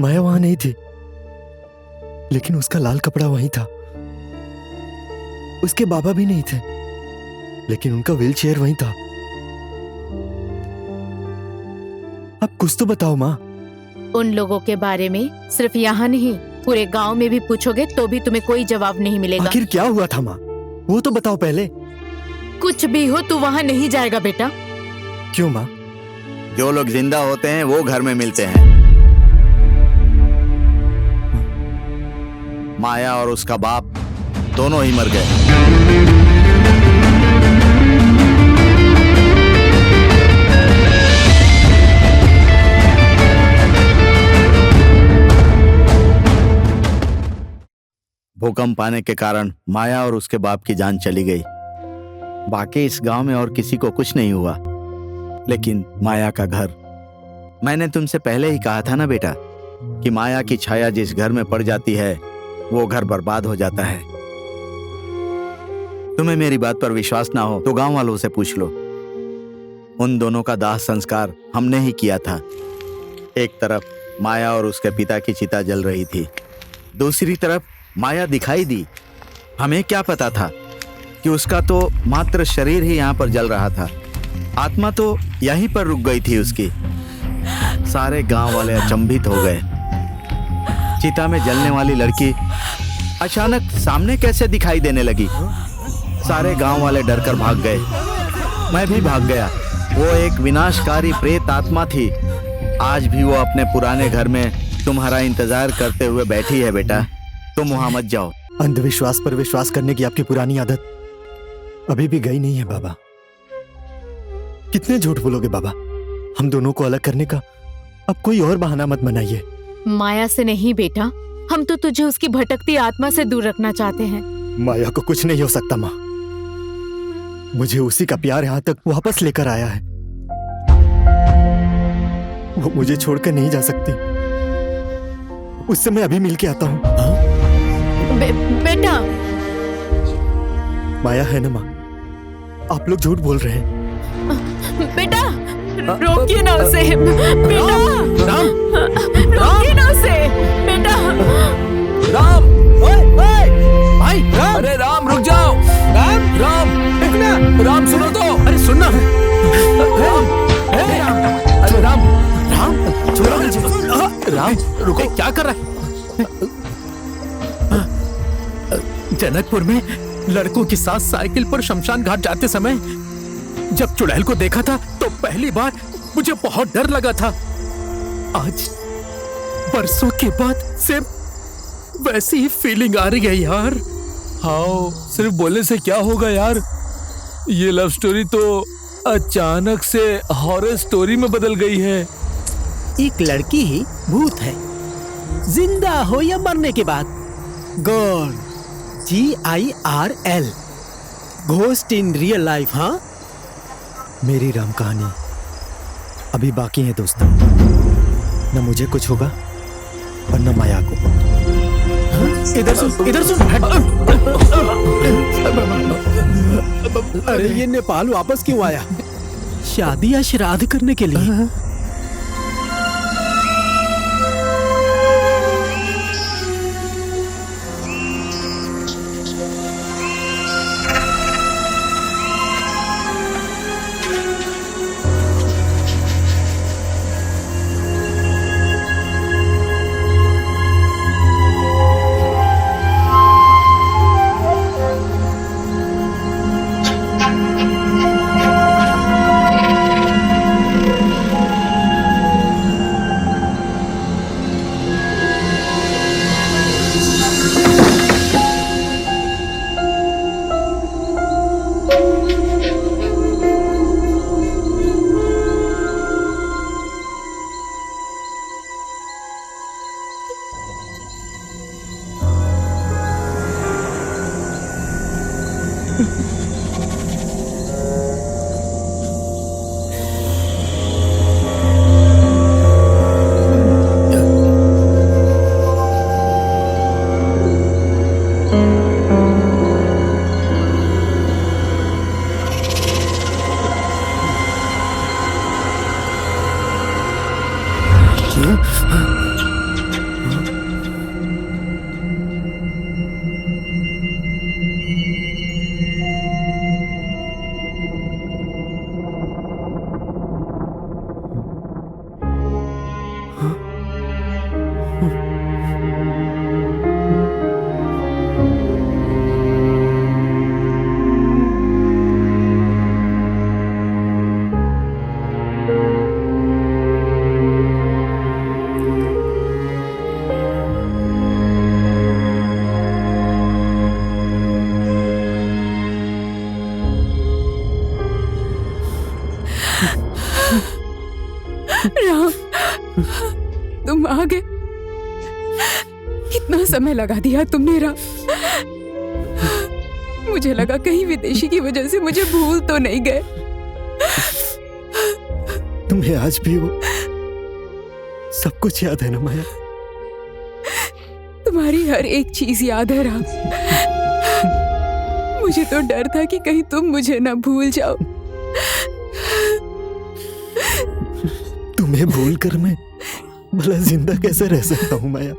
माया वहां नहीं थी, लेकिन उसका लाल कपड़ा वहीं था। उसके बाबा भी नहीं थे, लेकिन उनका व्हील चेयर वहीं था। अब कुछ तो बताओ माँ। उन लोगों के बारे में सिर्फ यहाँ नहीं, पूरे गांव में भी पूछोगे तो भी तुम्हें कोई जवाब नहीं मिलेगा। आखिर क्या हुआ था माँ, वो तो बताओ पहले। कुछ भी हो तू वहाँ नहीं जाएगा बेटा। क्यों माँ? जो लोग जिंदा होते हैं वो घर में मिलते हैं। माया और उसका बाप दोनों ही मर गए। भूकंप आने के कारण माया और उसके बाप की जान चली गई। बाकी इस गांव में और किसी को कुछ नहीं हुआ, लेकिन माया का घर। मैंने तुमसे पहले ही कहा था ना बेटा कि माया की छाया जिस घर में पड़ जाती है वो घर बर्बाद हो जाता है। तुम्हें मेरी बात पर विश्वास ना हो तो गांव वालों से पूछ लो। उन दोनों का दाह संस्कार हमने ही किया था। एक तरफ माया और उसके पिता की चिता जल रही थी, दूसरी तरफ माया दिखाई दी। हमें क्या पता था कि उसका तो मात्र शरीर ही यहाँ पर जल रहा था, आत्मा तो यहीं पर रुक गई थी उसकी। सारे गांव वाले अचंभित हो गए। चिता में जलने वाली लड़की अचानक सामने कैसे दिखाई देने लगी? सारे गांव वाले डरकर भाग गए। मैं भी भाग गया। वो एक विनाशकारी प्रेत आत्मा थी। आज भी वो अपने पुराने घर में तुम्हारा इंतजार करते हुए बैठी है। बेटा तुम वहां मत जाओ। अंधविश्वास पर विश्वास करने की आपकी पुरानी आदत अभी भी गई नहीं है बाबा। कितने झूठ बोलोगे बाबा? हम दोनों को अलग करने का अब कोई और बहाना मत बनाइए। माया से नहीं बेटा, हम तो तुझे उसकी भटकती आत्मा से दूर रखना चाहते हैं। माया को कुछ नहीं हो सकता माँ। मुझे उसी का प्यार यहाँ तक वापस लेकर आया है। वो मुझे छोड़कर नहीं जा सकती। उससे मैं अभी मिल के आता हूँ। बेटा माया है ना माँ? आप लोग झूठ बोल रहे हैं। बेटा रोकिए ना उसे। बेटा रोकिए ना उसे। बेटा राम, भाई राम, अरे राम रुक जाओ। राम, राम, राम सुनो तो। अरे सुनना। राम, अरे राम, राम छोड़ो। राम रुको, क्या कर रहा है? जनकपुर में लड़कों के साथ साइकिल पर शमशान घाट जाते समय जब चुड़ैल को देखा था तो पहली बार मुझे बहुत डर लगा था। आज बरसों के बाद से वैसी ही फीलिंग आ रही है यार। हाँ, सिर्फ बोलने से क्या होगा यार। ये लव स्टोरी तो अचानक से हॉरर स्टोरी में बदल गई है। एक लड़की ही भूत है, जिंदा हो या मरने के बाद। God, GIRL, ghost in real life. हाँ, मेरी राम कहानी अभी बाकी है दोस्तों। न मुझे कुछ होगा और न माया को। इधर सुन, इधर सुन। अरे ये नेपाल वापस क्यों आया? शादी या श्राद्ध करने के लिए? राम, तुम आ गए। कितना समय लगा दिया तुमने राम। मुझे लगा कहीं विदेशी की वजह से मुझे भूल तो नहीं गए। तुम्हें आज भी वो सब कुछ याद है ना माया? तुम्हारी हर एक चीज याद है राम। मुझे तो डर था कि कहीं तुम मुझे ना भूल जाओ। तुम्हें भूल कर मैं भला जिंदा कैसे रह सकता हूँ माया?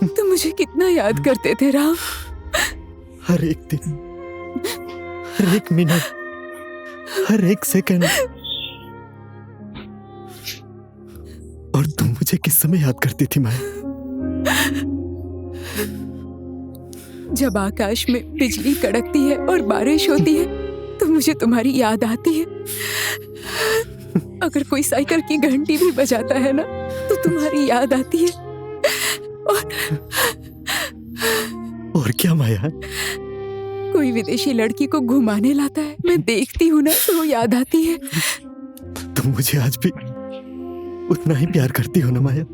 तुम मुझे कितना याद करते थे राम। हर एक दिन, हर एक मिनट, हर एक सेकंड। और तुम मुझे किस समय याद करती थी माया? जब आकाश में बिजली कड़कती है और बारिश होती है तो मुझे तुम्हारी याद आती है। अगर कोई साइकिल की घंटी भी बजाता है ना तो तुम्हारी याद आती है। और क्या माया? कोई विदेशी लड़की को घुमाने लाता है, मैं देखती हूँ ना तो वो याद आती है। तुम मुझे आज भी उतना ही प्यार करती हो ना माया?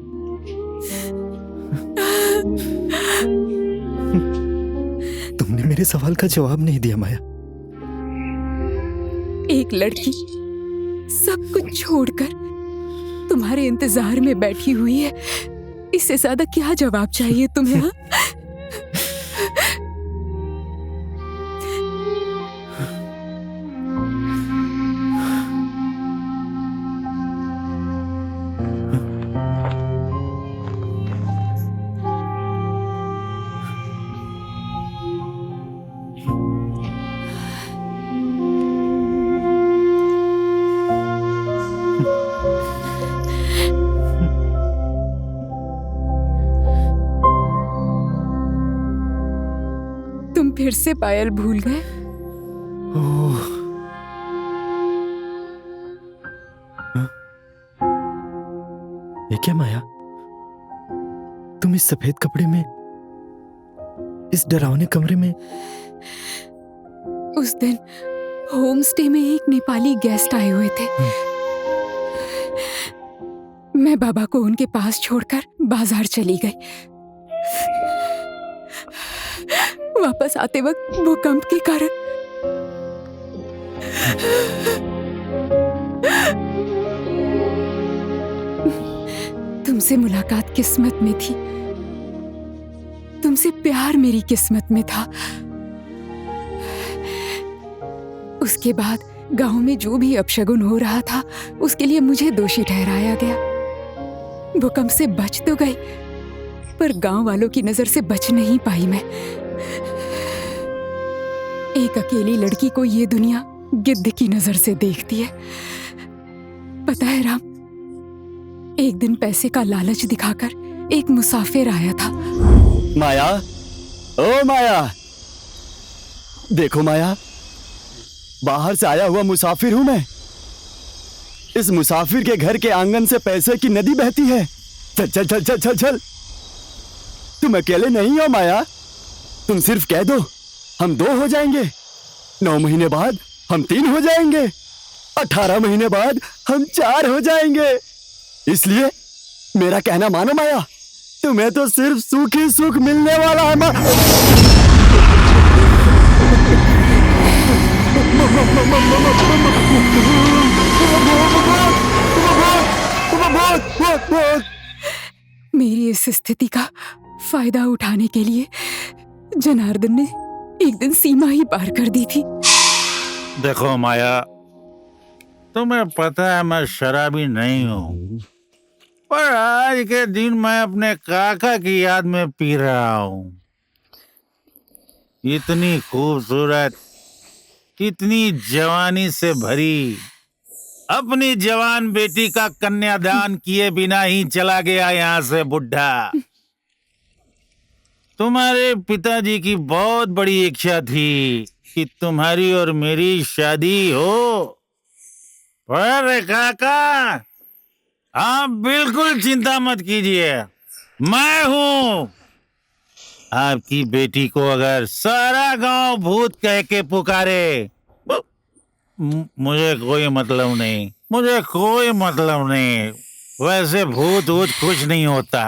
तुमने मेरे सवाल का जवाब नहीं दिया माया। एक लड़की सब कुछ छोड़कर तुम्हारे इंतजार में बैठी हुई है, इससे ज्यादा क्या जवाब चाहिए तुम्हें? हाँ? फिर से पायल भूल गए? ओह, ये क्या माया? तुम इस सफेद कपड़े में, इस डरावने कमरे में? उस दिन होम स्टे में एक नेपाली गेस्ट आए हुए थे। मैं बाबा को उनके पास छोड़कर बाजार चली गई। वापस आते वक्त भूकंप के कारण तुमसे मुलाकात किस्मत में थी, तुमसे प्यार मेरी किस्मत में था। उसके बाद गांव में जो भी अपशगुन हो रहा था उसके लिए मुझे दोषी ठहराया गया। भूकंप से बच तो गई पर गांव वालों की नजर से बच नहीं पाई मैं। एक अकेली लड़की को ये दुनिया गिद्ध की नजर से देखती है। पता है राम, एक दिन पैसे का लालच दिखाकर एक मुसाफिर आया था। माया, ओ माया, देखो माया, बाहर से आया हुआ मुसाफिर हूं मैं। इस मुसाफिर के घर के आंगन से पैसे की नदी बहती है। चल चल चल चल चल चल। तुम अकेले नहीं हो माया, तुम सिर्फ कह दो, हम 2 हो जाएंगे। 9 महीने बाद हम 3 हो जाएंगे। 18 महीने बाद हम 4 हो जाएंगे। इसलिए मेरा कहना मानो माया, तुम्हें तो सिर्फ सुख ही सुख मिलने वाला है। मेरी इस स्थिति का फायदा उठाने के लिए जनार्दन ने एक दिन सीमा ही पार कर दी थी। देखो माया, तुम्हें पता है मैं शराबी नहीं हूँ, पर आज के दिन मैं अपने काका की याद में पी रहा हूँ। इतनी खूबसूरत, इतनी जवानी से भरी अपनी जवान बेटी का कन्यादान किए बिना ही चला गया यहाँ से बुढ़ा। तुम्हारे पिताजी की बहुत बड़ी इच्छा थी कि तुम्हारी और मेरी शादी हो, पर काका आप बिल्कुल चिंता मत कीजिए, मैं हूँ। आपकी बेटी को अगर सारा गांव भूत कह के पुकारे, मुझे कोई मतलब नहीं, मुझे कोई मतलब नहीं। वैसे भूत वूत कुछ नहीं होता।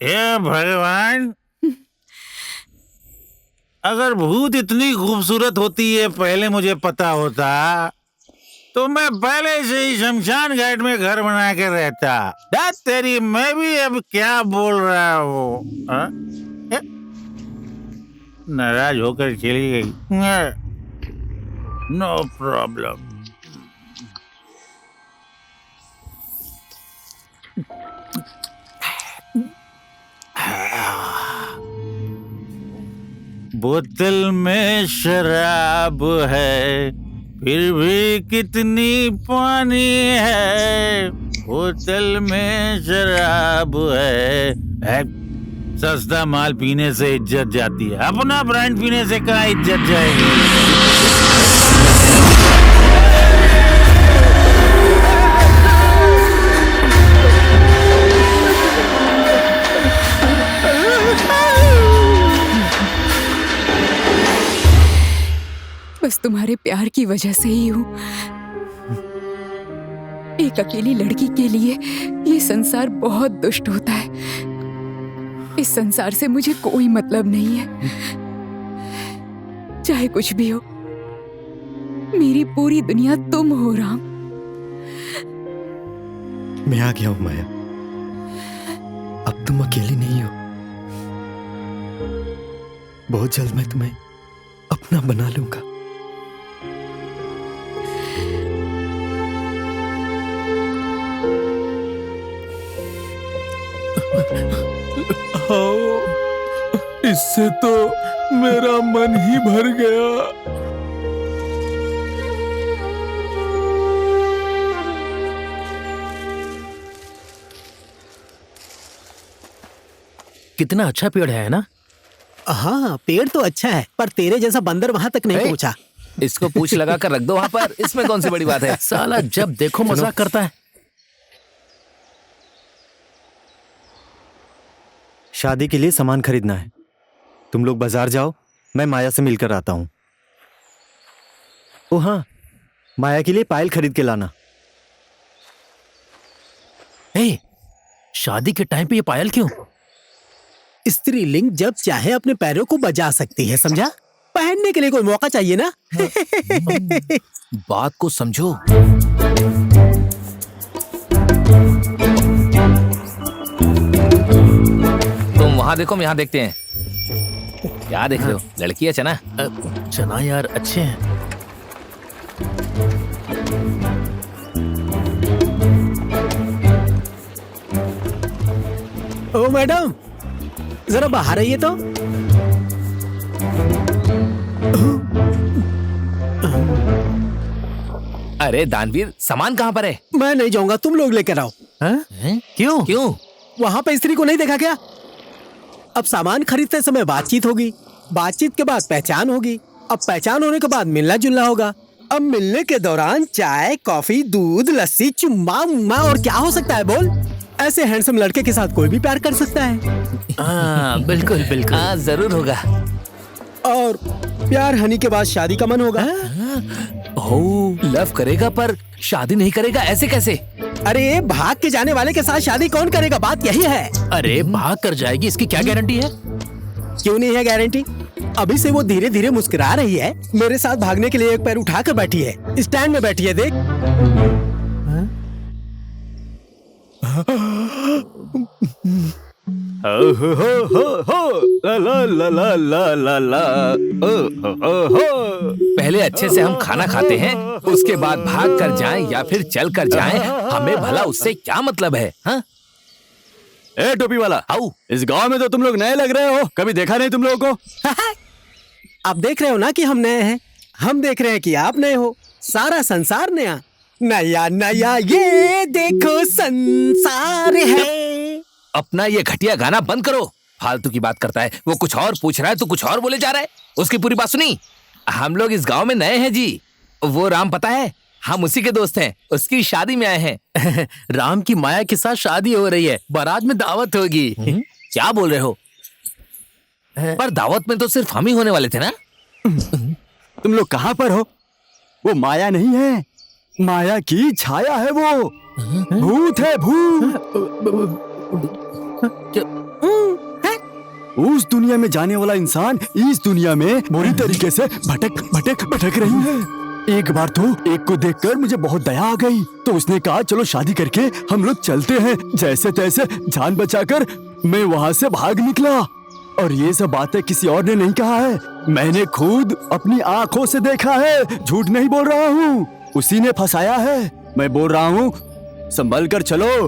हे भगवान, अगर भूत इतनी खूबसूरत होती है पहले मुझे पता होता तो मैं पहले से ही शमशान घाट में घर बना के रहता। दैट तेरी, मैं भी अब क्या बोल रहा हूँ। नाराज होकर चली गई। No problem. बोतल में शराब है फिर भी कितनी पानी है। बोतल में शराब है। सस्ता माल पीने से इज्जत जाती है, अपना ब्रांड पीने से कहाँ इज्जत जाएगी। बस तुम्हारे प्यार की वजह से ही हूँ। एक अकेली लड़की के लिए ये संसार बहुत दुष्ट होता है। इस संसार से मुझे कोई मतलब नहीं है, चाहे कुछ भी हो। मेरी पूरी दुनिया तुम हो राम। मैं आ गया हूं माया, अब तुम अकेली नहीं हो। बहुत जल्द मैं तुम्हें अपना बना लूंगा। इससे तो मेरा मन ही भर गया। कितना अच्छा पेड़ है ना? हाँ, पेड़ तो अच्छा है, पर तेरे जैसा बंदर वहां तक नहीं पहुंचा। इसको पूछ लगा कर रख दो वहां पर, इसमें कौन सी बड़ी बात है। साला जब देखो मजाक करता है। शादी के लिए सामान खरीदना है, तुम लोग बाजार जाओ, मैं माया से मिलकर आता हूं। ओ हाँ, माया के लिए पायल खरीद के लाना। शादी के टाइम पे ये पायल क्यों? स्त्रीलिंग जब चाहे अपने पैरों को बजा सकती है, समझा? पहनने के लिए कोई मौका चाहिए ना। बात को समझो। तुम वहां देखो, हम यहाँ देखते हैं। क्या देख रहे हो? लड़की है चना? चना यार अच्छे हैं। ओ मैडम, जरा बाहर आइए तो। अरे दानवीर, सामान कहाँ पर है? मैं नहीं जाऊंगा, तुम लोग लेकर आओ। क्यों? क्यों? वहां पे स्त्री को नहीं देखा क्या? अब सामान खरीदते समय बातचीत होगी, बातचीत के बाद पहचान होगी, अब पहचान होने के बाद मिलना जुलना होगा। अब मिलने के दौरान चाय, कॉफी, दूध, लस्सी, चुम्मा मुम्मा और क्या हो सकता है बोल? ऐसे हैंडसम लड़के के साथ कोई भी प्यार कर सकता है। बिल्कुल बिल्कुल, जरूर होगा। और प्यार हनी के बाद शादी का मन होगा। लव करेगा पर शादी नहीं करेगा, ऐसे कैसे? अरे भाग के जाने वाले के साथ शादी कौन करेगा, बात यही है। अरे भाग कर जाएगी, इसकी क्या गारंटी है? क्यों नहीं है गारंटी? अभी से वो धीरे धीरे मुस्कुरा रही है, मेरे साथ भागने के लिए एक पैर उठाकर बैठी है, स्टैंड में बैठी है, देख। पहले अच्छे से हम खाना खाते हैं, उसके बाद भाग कर जाएं या फिर चल कर जाएं, हमें भला उससे क्या मतलब है? हाँ? ए टोपी वाला, आओ। इस गांव में तो तुम लोग नए लग रहे हो, कभी देखा नहीं तुम लोगों को। अब देख रहे हो ना कि हम नए हैं, हम देख रहे हैं कि आप नए हो। सारा संसार नया नया नया, ये देखो संसार है। अपना ये घटिया गाना बंद करो, फालतू की बात करता है। वो कुछ और पूछ रहा है, तू कुछ और बोले जा रहा है। उसकी पूरी बात सुनी। हम लोग इस गांव में नए हैं जी। वो राम पता है, हम उसी के दोस्त हैं, उसकी शादी में आए हैं। राम की माया के साथ शादी हो रही है, बारात में दावत होगी। क्या बोल रहे हो? पर दावत में तो सिर्फ हम ही होने वाले थे ना। तुम लोग कहाँ पर हो? वो माया नहीं है, माया की छाया है वो। भूत है, भूत। उस दुनिया में जाने वाला इंसान इस दुनिया में बुरी तरीके से भटक भटक भटक रही है। एक बार तो एक को देखकर मुझे बहुत दया आ गई, तो उसने कहा चलो शादी करके हम लोग चलते हैं। जैसे तैसे जान बचाकर मैं वहाँ से भाग निकला। और ये सब बातें किसी और ने नहीं कहा है, मैंने खुद अपनी आंखों से देखा है। झूठ नहीं बोल रहा हूँ, उसी ने फंसाया है। मैं बोल रहा हूँ संभल कर चलो,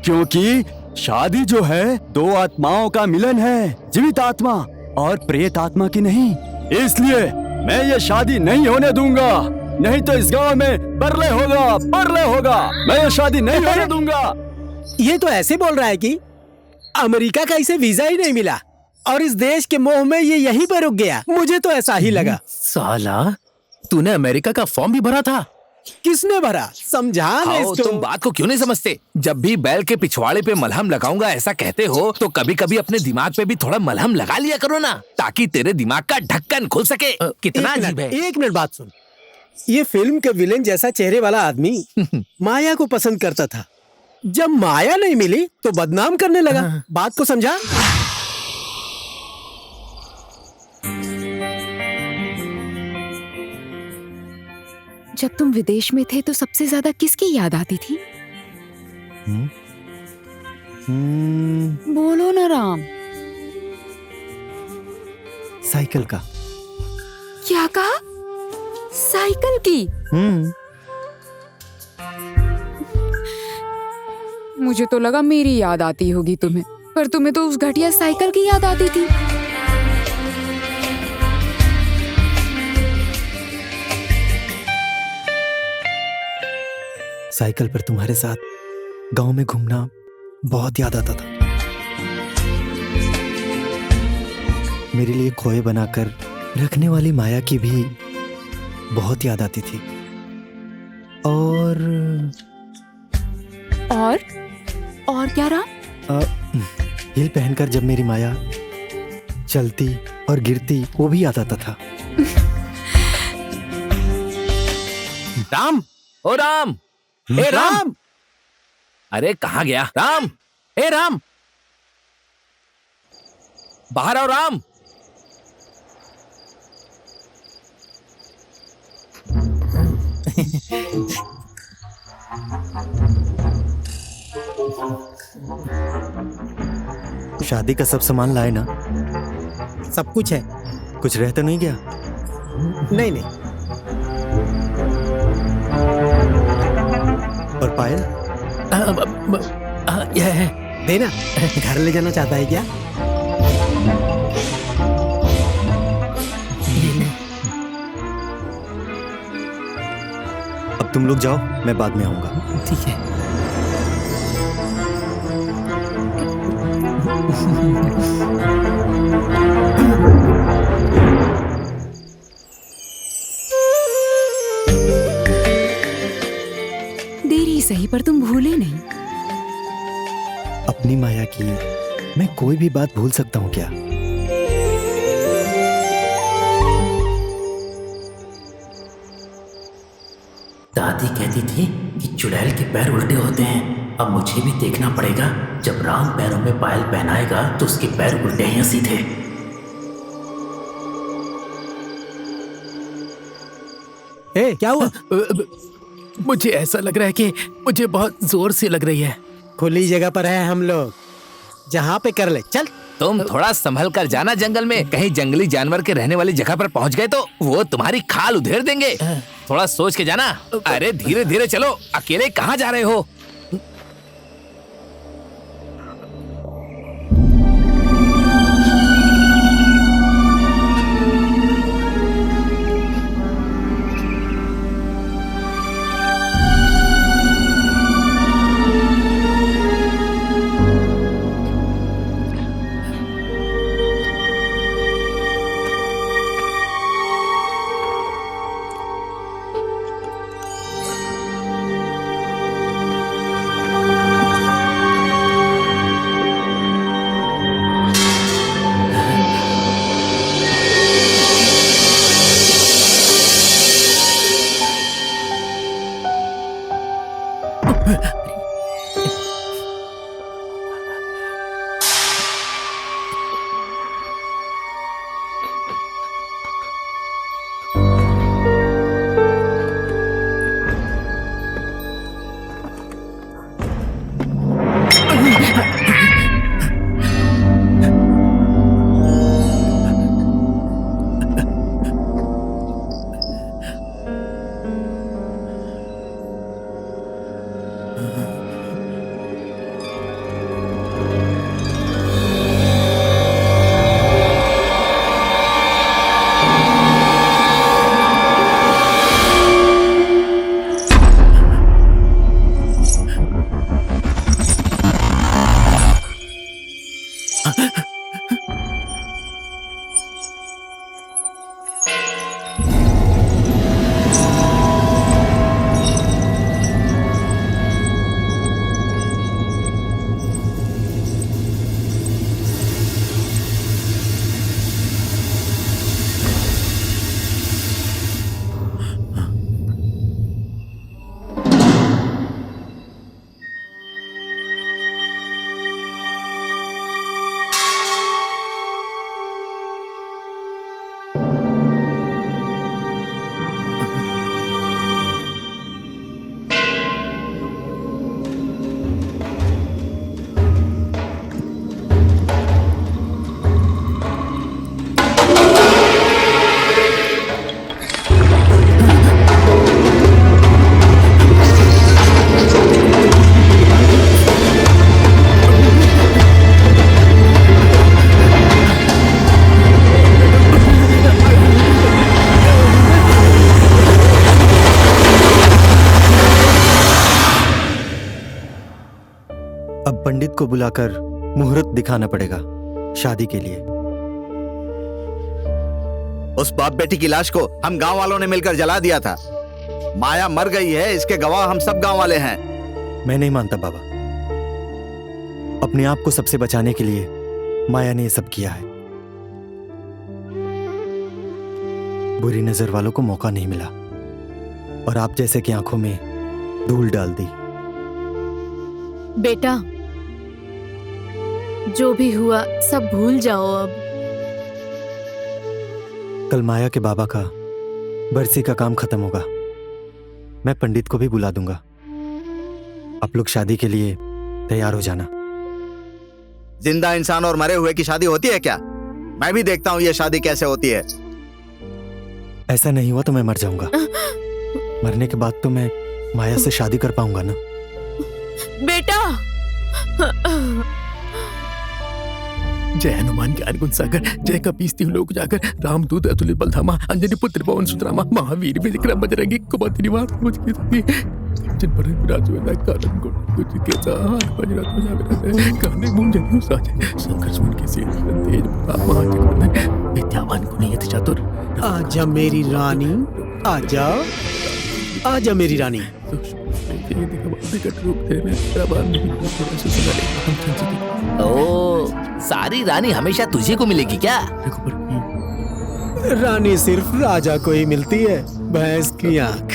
क्योंकि शादी जो है दो आत्माओं का मिलन है, जीवित आत्मा और प्रेत आत्मा की नहीं। इसलिए मैं ये शादी नहीं होने दूंगा, नहीं तो इस गांव में परले होगा, परले होगा। मैं ये शादी नहीं होने दूंगा। ये तो ऐसे बोल रहा है कि अमेरिका का इसे वीजा ही नहीं मिला और इस देश के मोह में ये यहीं पर रुक गया। मुझे तो ऐसा ही लगा। साला, तूने अमेरिका का फॉर्म भी भरा था? किसने भरा? समझा ना इसको। तुम बात को क्यों नहीं समझते? जब भी बैल के पिछवाड़े पे मलहम लगाऊंगा ऐसा कहते हो, तो कभी कभी अपने दिमाग पे भी थोड़ा मलहम लगा लिया करो ना, ताकि तेरे दिमाग का ढक्कन खुल सके। कितना अजीब है। एक मिनट बात सुन। ये फिल्म के विलेन जैसा चेहरे वाला आदमी माया को पसंद करता था। जब माया नहीं मिली तो बदनाम करने लगा। बात को समझा? जब तुम विदेश में थे तो सबसे ज्यादा किसकी याद आती थी? बोलो ना राम। साइकिल का। क्या कहा? साइकिल की? मुझे तो लगा मेरी याद आती होगी तुम्हें, पर तुम्हें तो उस घटिया साइकिल की याद आती थी। साइकिल पर तुम्हारे साथ गांव में घूमना बहुत याद आता था। मेरे लिए खोए बनाकर रखने वाली माया की भी बहुत याद आती थी। और क्या रहा? हिल पहनकर जब मेरी माया चलती और गिरती, वो भी याद आता था। राम, ओ राम, ए राम। अरे कहाँ गया राम? ए राम, बाहर आओ राम। शादी का सब सामान लाए ना? सब कुछ है। कुछ रह तो नहीं गया? नहीं नहीं। और पायल? यह है, देना। घर ले जाना चाहता है क्या? अब तुम लोग जाओ, मैं बाद में आऊंगा। ठीक है। देरी सही, पर तुम भूले नहीं। अपनी माया की मैं कोई भी बात भूल सकता हूँ क्या? दादी कहती थी कि चुड़ैल के पैर उल्टे होते हैं। अब मुझे भी देखना पड़ेगा, जब राम पैरों में पायल पहनाएगा तो उसके पैर उल्टे हैं या सीधे। क्या हुआ? मुझे ऐसा लग रहा है कि मुझे बहुत जोर से लग रही है। खुली जगह पर है हम लोग, जहाँ पे कर ले। चल। तुम थोड़ा संभल कर जाना जंगल में, कहीं जंगली जानवर के रहने वाली जगह पर पहुंच गए तो वो तुम्हारी खाल उधेड़ देंगे। थोड़ा सोच के जाना। अरे धीरे धीरे चलो, अकेले कहाँ जा रहे हो? पंडित को बुलाकर मुहूर्त दिखाना पड़ेगा शादी के लिए। उस बाप बेटी की लाश को हम गांव वालों ने मिलकर जला दिया था। माया मर गई है, इसके गवाह हम सब गांव वाले हैं। मैं नहीं मानता बाबा। अपने आप को सबसे बचाने के लिए माया ने ये सब किया है। बुरी नजर वालों को मौका नहीं मिला और आप जैसे की आंखों में धूल डाल दी। बेटा, जो भी हुआ सब भूल जाओ अब। कल माया के बाबा का बरसी का काम खत्म होगा। मैं पंडित को भी बुला दूंगा। आप लोग शादी के लिए तैयार हो जाना। जिंदा इंसान और मरे हुए की शादी होती है क्या? मैं भी देखता हूँ ये शादी कैसे होती है। ऐसा नहीं हुआ तो मैं मर जाऊंगा। मरने के बाद तो मैं माया से शादी कर पाऊंगा ना। बेटा, जय हनुमान ज्ञान गुण सागर, जय कपीस तिहुँ लोक जाकर, राम दूत अतुलित बलधामा, अंजनी पुत्र पवन सुतरामा, महावीर विक्रम बजरंगी, कुमति निवार मुझकी सखी, जिन पर विराज हुए कारण गुण कुछ के साथ बजरंग ध्वजा विराजे, काने मूंज जनेऊ साजे, शंकर सुमन के शील तेज प्रताप महाजगवंदन, विद्यावान गुणी अति चातुर। आजा मेरी रानी, आजा, आजा मेरी रानी। ओ, सारी रानी हमेशा तुझे को मिलेगी क्या? रानी सिर्फ राजा को ही मिलती है। भैंस की आंख।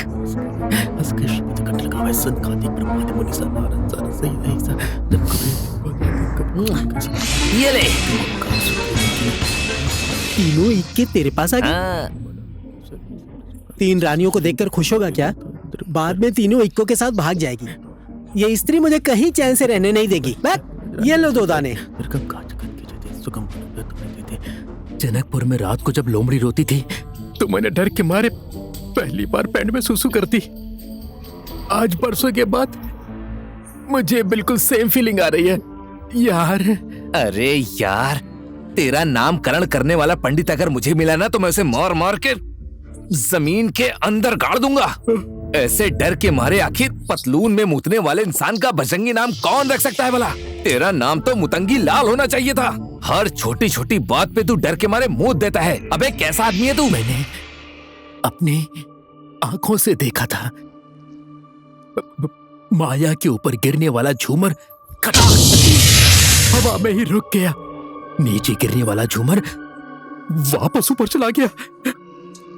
ये ले। तीनों इक्के तेरे पास आ गई। तीन रानियों को देखकर खुश होगा क्या? बाद में तीनों इक्को के साथ भाग जाएगी। ये स्त्री मुझे कहीं चैन से रहने नहीं देगी। ये लो 2 दाने। जनकपुर में रात को जब लोमड़ी रोती थी तो मैंने डर के मारे पहली बार पैंट में सुसु कर दी। आज बरसों के बाद मुझे बिल्कुल सेम फीलिंग आ रही है यार। अरे यार, तेरा नामकरण करने वाला पंडित अगर मुझे मिला ना तो मैं उसे मार मार के जमीन के अंदर गाड़ दूंगा। ऐसे डर के मारे आखिर पतलून में मुतने वाले इंसान का भजंगी नाम कौन रख सकता है भला? तेरा नाम तो मुतंगी लाल होना चाहिए था। हर छोटी छोटी बात पे तू डर के मारे मुंह देता है। अबे कैसा आदमी है तू? मैंने अपनी आंखों से देखा था माया के ऊपर गिरने वाला झूमर खटाक हवा में ही रुक गया। नीचे गिरने वाला झूमर वापस ऊपर चला गया।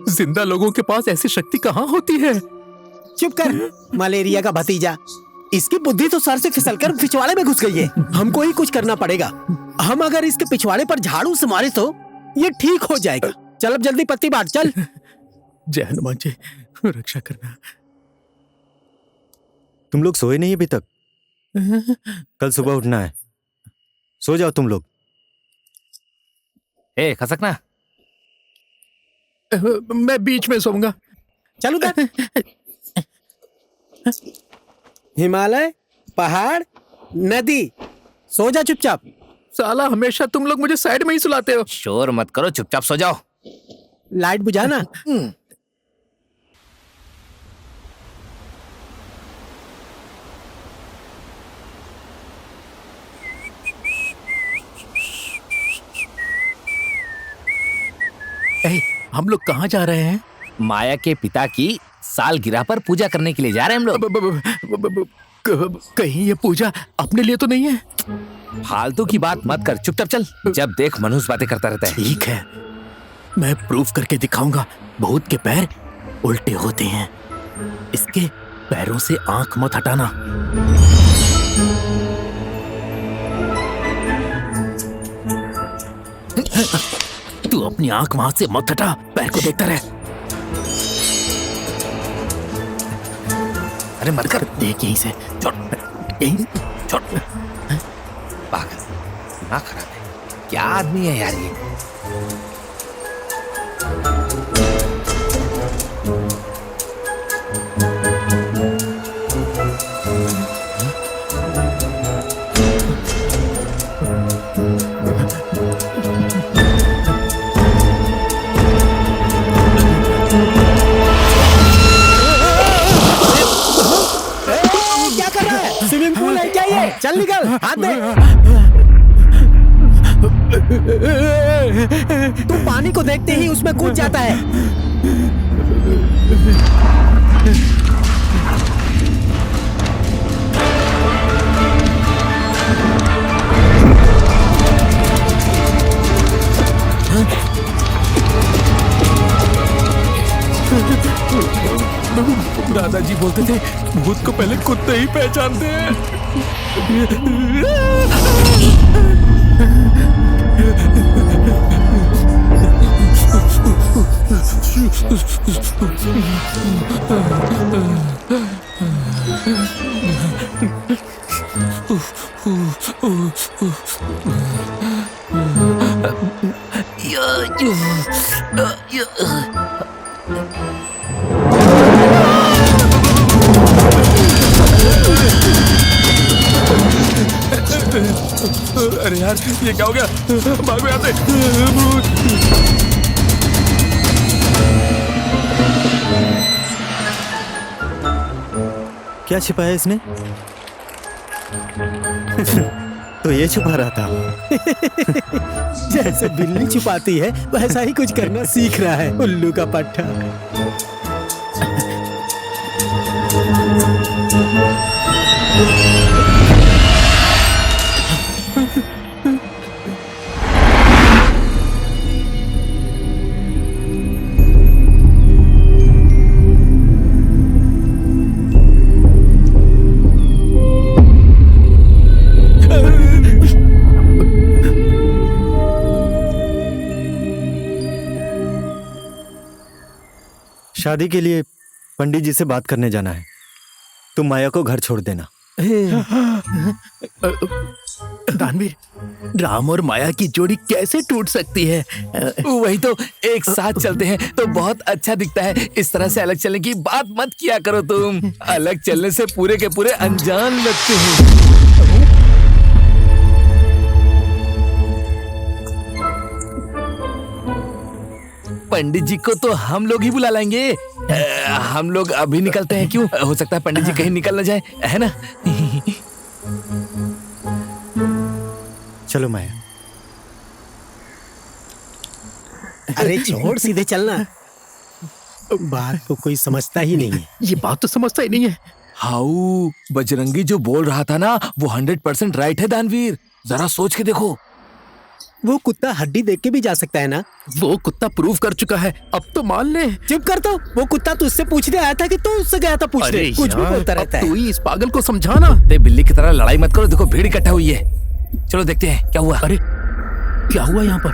जिंदा लोगों के पास ऐसी शक्ति कहाँ होती है? चुप कर, मलेरिया का भतीजा। इसकी बुद्धि तो सर से फिसलकर पिछवाड़े में घुस गई है। हमको ही कुछ करना पड़ेगा। हम अगर इसके पिछवाड़े पर झाड़ू से मारे तो ये ठीक हो जाएगा। चल अब जल्दी पत्ती बांट, चल। जय हनुमान जी, रक्षा करना। तुम लोग सोए नहीं अभी तक? कल सुबह उठना है। सो जाओ तुम लोग। ए खसकना। मैं बीच में सोऊंगा। चल उधर। हिमालय, पहाड़, नदी, सो जा चुपचाप। साला हमेशा तुम लोग मुझे साइड में ही सुलाते हो। शोर मत करो, चुपचाप सो जाओ। लाइट बुझाना। हम लोग कहाँ जा रहे हैं? माया के पिता की सालगिरह पर पूजा करने के लिए जा रहे हैं हम लोग। कहीं ये पूजा अपने लिए तो नहीं है? फालतू की बात मत कर, चुपचाप चल। जब देख मनुष्य बातें करता रहता है। ठीक है, मैं प्रूफ करके दिखाऊंगा। भूत के पैर उल्टे होते हैं। इसके पैरों से आंख मत हटाना। तू अपनी आंख वहां से मत हटा, पैर को देखता रह। अरे मत कर, देख यहीं से छोड़, यहीं छोड़। पागल, दिमाग खराब है। क्या आदमी है यार ये? स्विमिंग पूल है क्या ये? चल निकल, हाथ दे। तू पानी को देखते ही उसमें कूद जाता है। दादाजी बोलते थे भूत को पहले कुत्ते ही पहचानते हैं। अरे यार ये क्या हो गया? भागो यहाँ से। क्या छिपाया इसने? तो ये छुपा रहा था। जैसे बिल्ली छुपाती है वैसा ही कुछ करना सीख रहा है उल्लू का पट्टा। शादी के लिए पंडित जी से बात करने जाना है। तुम माया को घर छोड़ देना। दानवीर, राम और माया की जोड़ी कैसे टूट सकती है? वही तो, एक साथ चलते हैं तो बहुत अच्छा दिखता है। इस तरह से अलग चलने की बात मत किया करो तुम। अलग चलने से पूरे के पूरे अनजान लगते हैं। पंडित जी को तो हम लोग ही बुला लेंगे। हम लोग अभी निकलते हैं। क्यों? हो सकता है पंडित जी कहीं निकल ना जाए, है ना? चलो माया। अरे छोड़, सीधे चलना। बात को कोई समझता ही नहीं है। ये बात तो समझता ही नहीं है। हाउ, बजरंगी जो बोल रहा था ना वो 100% राइट है दानवीर। जरा सोच के देखो। वो कुत्ता हड्डी देख के भी जा सकता है ना? वो कुत्ता प्रूव कर चुका है, अब तो मान ले। चुप कर। तो वो कुत्ता तुझसे पूछने आया था कि तू उससे गया था पूछने? कुछ भी बोलता रहता है। तू ही इस पागल को समझाना। बिल्ली की तरह लड़ाई मत करो। देखो भीड़ इकट्ठा हुई है। चलो देखते हैं क्या हुआ। अरे क्या हुआ यहाँ पर?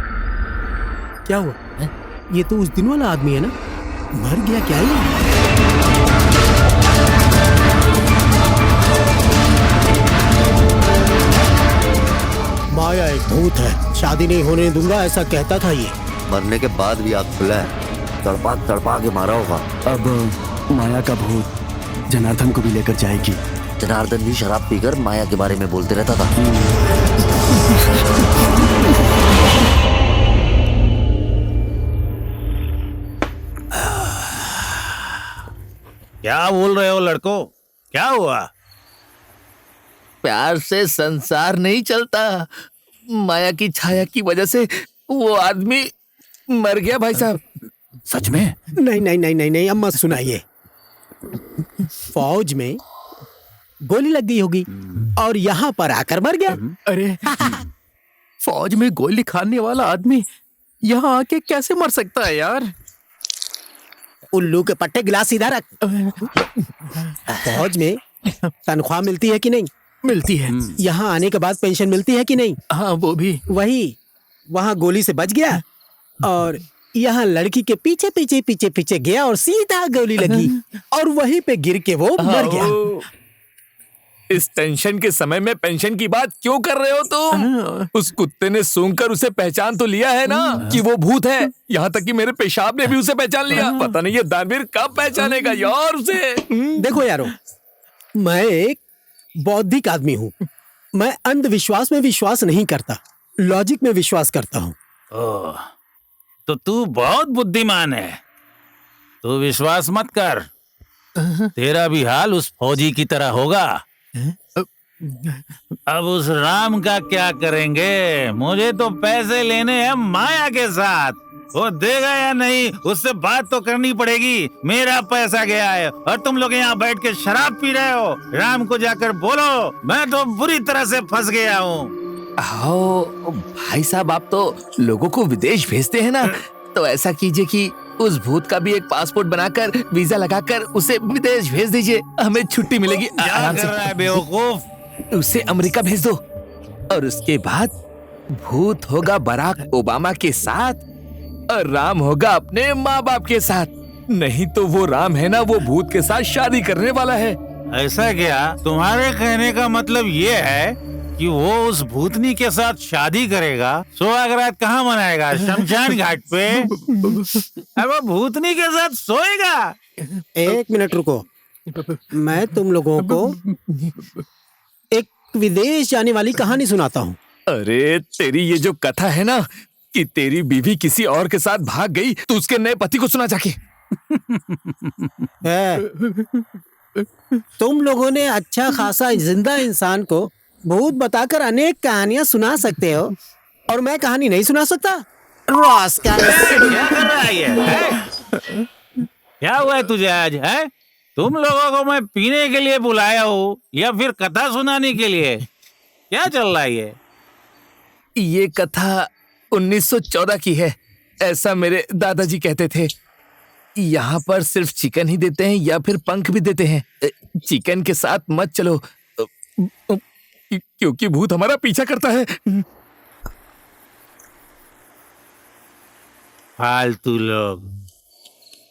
क्या हुआ है? ये तो उस दिन वाला आदमी है ना? मर गया क्या ये? माया एक भूत है, शादी नहीं होने दूंगा ऐसा कहता था ये। मरने के बाद भी आग खुला है, तड़पा तड़पा के मारा होगा। अब माया का भूत जनार्दन को भी लेकर जाएगी। जनार्दन भी शराब पीकर माया के बारे में बोलते रहता था। क्या बोल रहे हो लड़को? क्या हुआ? प्यार से संसार नहीं चलता। माया की छाया की वजह से वो आदमी मर गया भाई साहब। सच में? नहीं नहीं नहीं नहीं नहीं, अब मत सुनाइए। फौज में गोली लग गई होगी और यहाँ पर आकर मर गया। अरे फौज में गोली खाने वाला आदमी यहाँ आके कैसे मर सकता है यार? उल्लू के पट्टे गिलास सीधा रख। फौज में तनख्वाह मिलती है कि नहीं? मिलती है। यहाँ आने के बाद पेंशन मिलती है कि नहीं? हाँ वो भी। वही, वहाँ गोली से बच गया और यहाँ लड़की के पीछे पीछे पीछे पीछे गया और सीधा गोली लगी और वहीं पे गिर के वो मर गया। इस टेंशन के समय में पेंशन की बात क्यों कर रहे हो तुम? उस कुत्ते ने सूंघकर उसे पहचान तो लिया है ना कि वो भूत है। यहाँ तक कि मेरे पेशाब ने भी उसे पहचान लिया। पता नहीं ये दानवीर कब पहचानेगा यार उसे। देखो यारो, मैं एक बौद्धिक आदमी हूँ। मैं अंधविश्वास में विश्वास नहीं करता, लॉजिक में विश्वास करता हूँ। तो तू बहुत बुद्धिमान है। तू विश्वास मत कर, तेरा भी हाल उस फौजी की तरह होगा। अब उस राम का क्या करेंगे? मुझे तो पैसे लेने हैं माया के साथ। वो देगा या नहीं, उससे बात तो करनी पड़ेगी। मेरा पैसा गया है और तुम लोग यहाँ बैठ के शराब पी रहे हो। राम को जाकर बोलो, मैं तो बुरी तरह से फंस गया हूँ। आओ भाई साहब, आप तो लोगों को विदेश भेजते हैं ना, तो ऐसा कीजिए कि उस भूत का भी एक पासपोर्ट बनाकर वीजा लगाकर उसे विदेश भेज दीजिए। हमें छुट्टी मिलेगी। क्या कर रहा है बेवकूफ? उसे अमेरिका भेज दो और उसके बाद भूत होगा बराक ओबामा के साथ और राम होगा अपने माँ बाप के साथ। नहीं तो वो राम है ना, वो भूत के साथ शादी करने वाला है। ऐसा क्या? तुम्हारे कहने का मतलब ये है कि वो उस भूतनी के साथ शादी करेगा? सुहागरात कहाँ मनाएगा? शमशान घाट पे? अब वो भूतनी के साथ सोएगा? एक मिनट रुको, मैं तुम लोगों को एक विदेश जाने वाली कहानी सुनाता हूँ। अरे तेरी ये जो कथा है ना कि तेरी बीवी किसी और के साथ भाग गई, तो उसके नए पति को सुना जाके। तुम लोगों ने अच्छा खासा जिंदा इंसान को भूत बताकर अनेक कहानियां सुना सकते हो और मैं कहानी नहीं सुना सकता? क्या कर रहा है ये? है? क्या हुआ है तुझे आज? है तुम लोगों को मैं पीने के लिए बुलाया हूँ या फिर कथा सुनाने के लिए? क्या चल रहा है ये कथा 1914 की है, ऐसा मेरे दादाजी कहते थे। यहाँ पर सिर्फ चिकन ही देते हैं या फिर पंख भी देते हैं। चिकन के साथ मत चलो क्योंकि भूत हमारा पीछा करता है। फालतू लोग,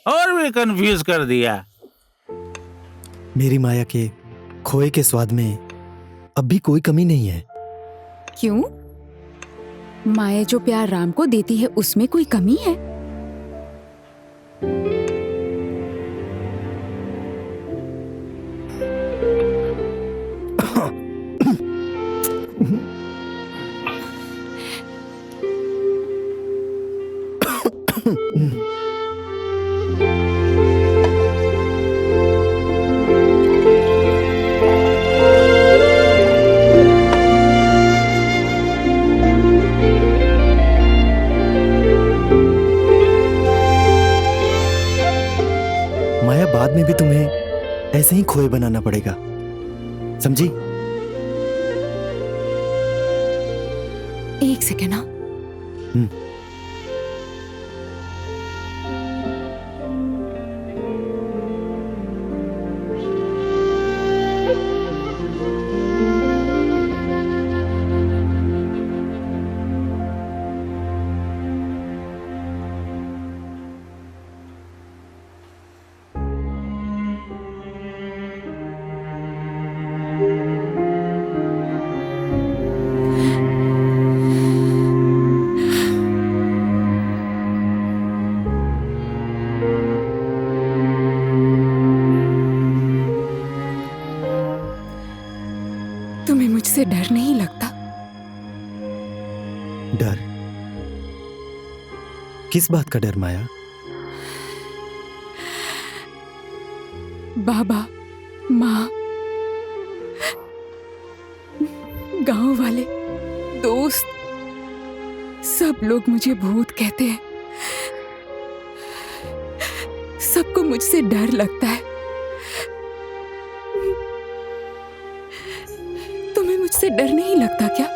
और भी कंफ्यूज कर दिया। मेरी माया के खोए के स्वाद में अब भी कोई कमी नहीं है। क्यों? माया जो प्यार राम को देती है उसमें कोई कमी है? माया, बाद में भी तुम्हें ऐसे ही खोए बनाना पड़ेगा, समझी? एक सेकेंड। हाँ, तुम्हें मुझसे डर नहीं लगता? डर? किस बात का डर माया? बाबा, माँ, गांव वाले, दोस्त, सब लोग मुझे भूत कहते हैं। सबको मुझसे डर लगता है। तुम्हें मुझसे डर नहीं लगता क्या?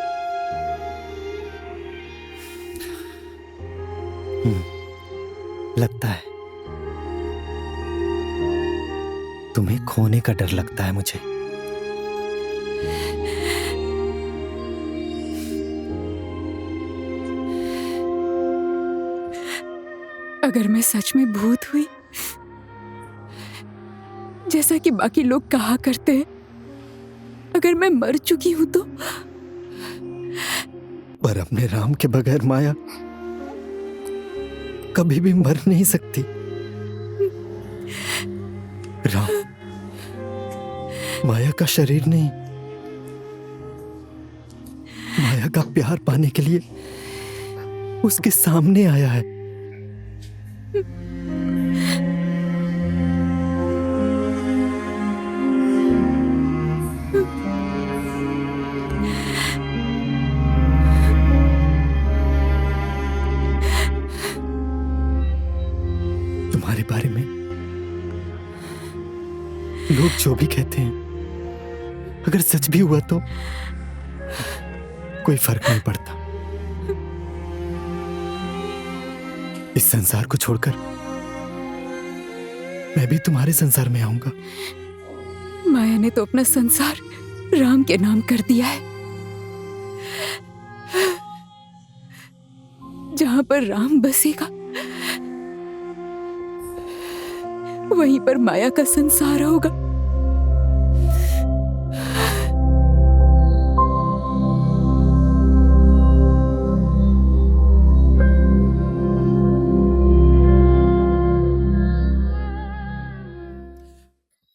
लगता है। तुम्हें खोने का डर लगता है मुझे। अगर मैं सच में भूत हुई, जैसा कि बाकी लोग कहा करते हैं, अगर मैं मर चुकी हूं तो? पर अपने राम के बगैर माया कभी भी मर नहीं सकती। राम माया का शरीर नहीं, माया का प्यार पाने के लिए उसके सामने आया है। लोग जो भी कहते हैं, अगर सच भी हुआ तो कोई फर्क नहीं पड़ता। इस संसार को छोड़कर मैं भी तुम्हारे संसार में आऊंगा। माया ने तो अपना संसार राम के नाम कर दिया है। जहां पर राम बसेगा वहीं पर माया का संसार होगा।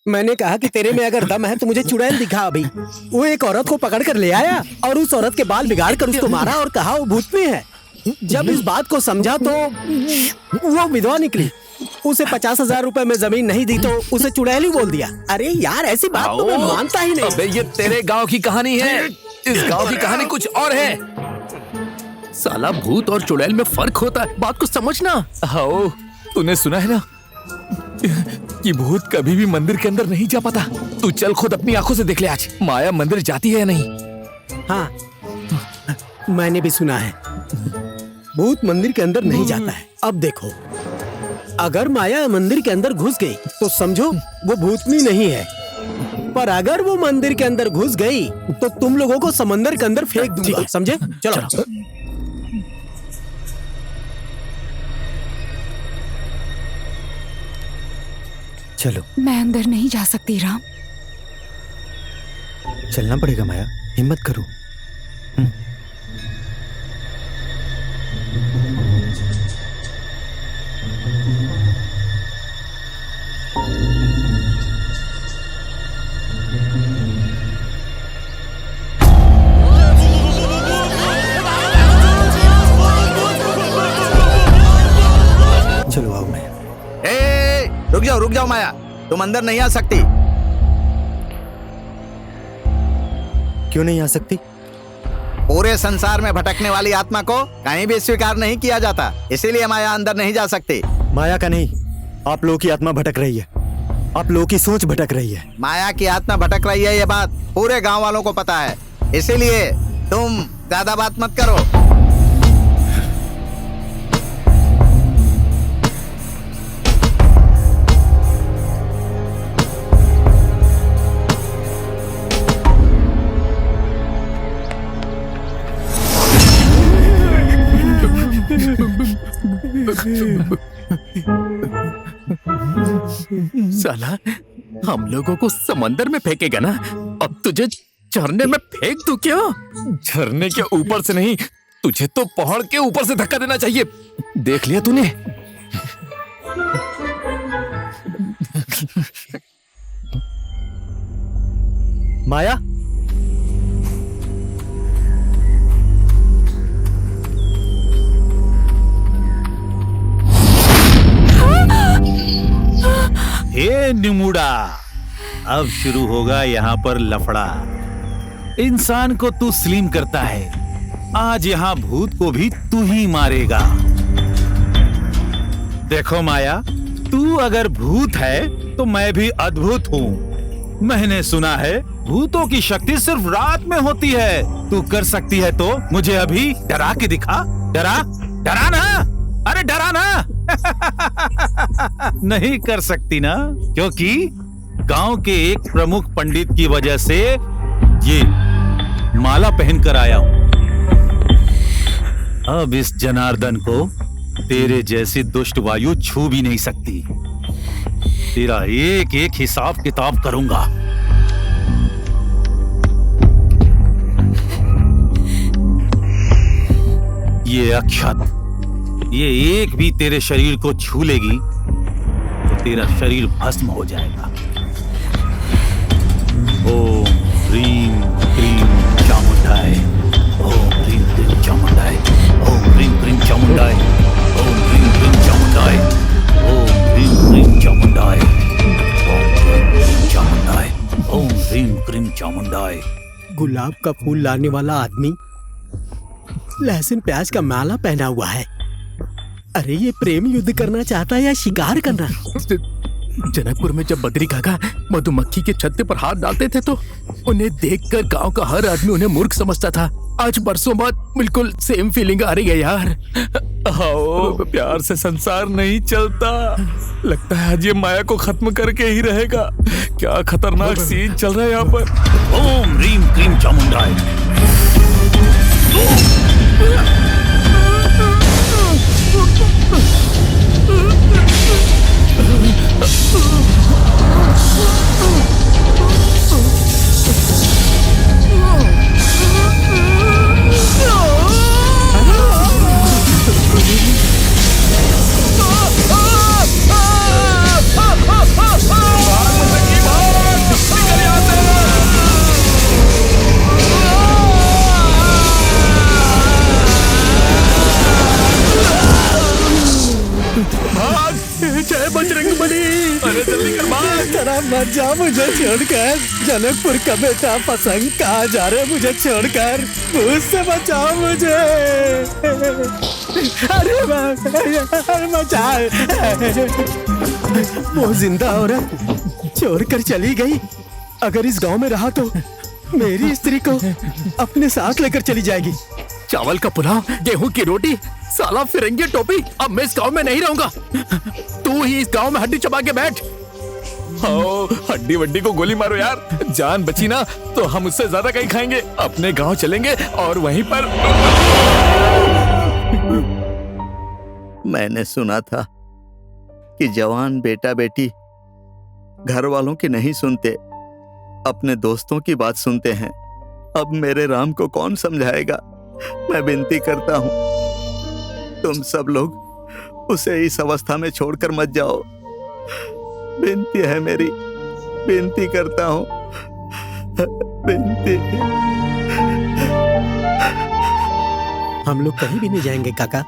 मैंने कहा कि तेरे में अगर दम है तो मुझे चुड़ैल दिखा अभी। वो एक औरत को पकड़ कर ले आया और उस औरत के बाल बिगाड़ कर उसको मारा और कहा वो भूतनी है। जब इस बात को समझा तो वो विधवा निकली। उसे 50,000 रुपए में जमीन नहीं दी तो उसे चुड़ैल ही बोल दिया। अरे यार ऐसी बात तो मैं मानता ही नहीं। अबे ये तेरे गांव की कहानी है, इस गांव की कहानी कुछ और है। साला भूत और चुड़ैल में फर्क होता है, बात को समझना। हाँ, तूने सुना है ना कि भूत कभी भी मंदिर के अंदर नहीं जा पाता। तू चल खुद अपनी आंखों से देख ले आज माया मंदिर जाती है या नहीं। हाँ मैंने भी सुना है भूत मंदिर के अंदर नहीं जाता है। अब देखो अगर माया मंदिर के अंदर घुस गई तो समझो वो भूतनी नहीं है, पर अगर वो मंदिर के अंदर घुस गई तो तुम लोगों को समंदर के अंदर फेंक दूंगा, समझे? चलो। चलो। मैं अंदर नहीं जा सकती राम। चलना पड़ेगा माया, हिम्मत करो। चलो आओ माया। रुक जाओ माया, तुम अंदर नहीं आ सकती। क्यों नहीं आ सकती? पूरे संसार में भटकने वाली आत्मा को कहीं भी स्वीकार नहीं किया जाता, इसीलिए माया अंदर नहीं जा सकती। माया का नहीं, आप लोगों की आत्मा भटक रही है, आप लोगों की सोच भटक रही है। माया की आत्मा भटक रही है ये बात पूरे गांव वालों को पता है, इसीलिए तुम ज्यादा बात मत करो। साला हम लोगों को समंदर में फेंकेगा ना, अब तुझे झरने में फेंक दूं क्या? झरने के ऊपर से नहीं, तुझे तो पहाड़ के ऊपर से धक्का देना चाहिए। देख लिया तूने? माया हे निमुड़ा, अब शुरू होगा यहाँ पर लफड़ा। इंसान को तू स्लिम करता है, आज यहाँ भूत को भी तू ही मारेगा। देखो माया, तू अगर भूत है तो मैं भी अद्भुत हूँ। मैंने सुना है भूतों की शक्ति सिर्फ रात में होती है। तू कर सकती है तो मुझे अभी डरा के दिखा। डरा ना, अरे डरा ना। नहीं कर सकती ना, क्योंकि गांव के एक प्रमुख पंडित की वजह से ये माला पहनकर आया हूं। अब इस जनार्दन को तेरे जैसी दुष्ट वायु छू भी नहीं सकती। तेरा एक एक हिसाब किताब करूंगा। ये अक्षत, ये एक भी तेरे शरीर को छू लेगी तो तेरा शरीर भस्म हो जाएगा। ओम ह्रीं क्रीं चामुंडाय, ओम ह्रीं क्रीं चामुंडाय, ओम ह्रीं क्रीं चामुंडाय, ओम ह्रीं क्रीं चामुंडाय, ओम ह्रीं क्रीं चामुंडाय, ओम ह्रीं क्रीं चामुंडाय, ओम ह्रीं क्रीं चामुंडाय। गुलाब का फूल लाने वाला आदमी लहसुन प्याज का माला पहना हुआ है। अरे ये प्रेम युद्ध करना चाहता है या शिकार करना? जनकपुर में जब बद्री काका मधुमक्खी के छत्ते पर हाथ डालते थे तो उन्हें देखकर गांव का हर आदमी उन्हें मूर्ख समझता था। आज बरसों बाद बिल्कुल सेम फीलिंग आ रही है यार। आओ, प्यार से संसार नहीं चलता। लगता है आज ये माया को खत्म करके ही रहेगा। क्या खतरनाक सीन चल रहा है यहाँ पर। ओम रीम क्रीम चामुंडाय। जय बजरंगबली। अरे जल्दी कर भाग। जरा मत जा मुझे छोड़कर। जनकपुर का बेटा पसंद कहाँ जा रहे मुझे छोड़कर। उससे बचाओ मुझे। अरे बचा। वो जिंदा औरत छोड़कर चली गई। अगर इस गांव में रहा तो मेरी स्त्री को अपने साथ लेकर चली जाएगी। चावल का पुलाव, गेहूं की रोटी, साला फिरंगी टोपी। अब मैं इस गांव में नहीं रहूंगा। तू ही इस गांव में हड्डी चबा के बैठ। हड्डी वड्डी को गोली मारो यार। जान बची ना तो हम उससे ज्यादा कहीं खाएंगे। अपने गांव चलेंगे और वहीं पर। मैंने सुना था कि जवान बेटा बेटी घर वालों की नहीं सुनते, अपने दोस्तों की बात सुनते हैं। अब मेरे राम को कौन समझाएगा। मैं विनती करता हूं, तुम सब लोग उसे इस अवस्था में छोड़कर मत जाओ। विनती है मेरी, विनती करता हूं, विनती। हम लोग कहीं भी नहीं जाएंगे काका।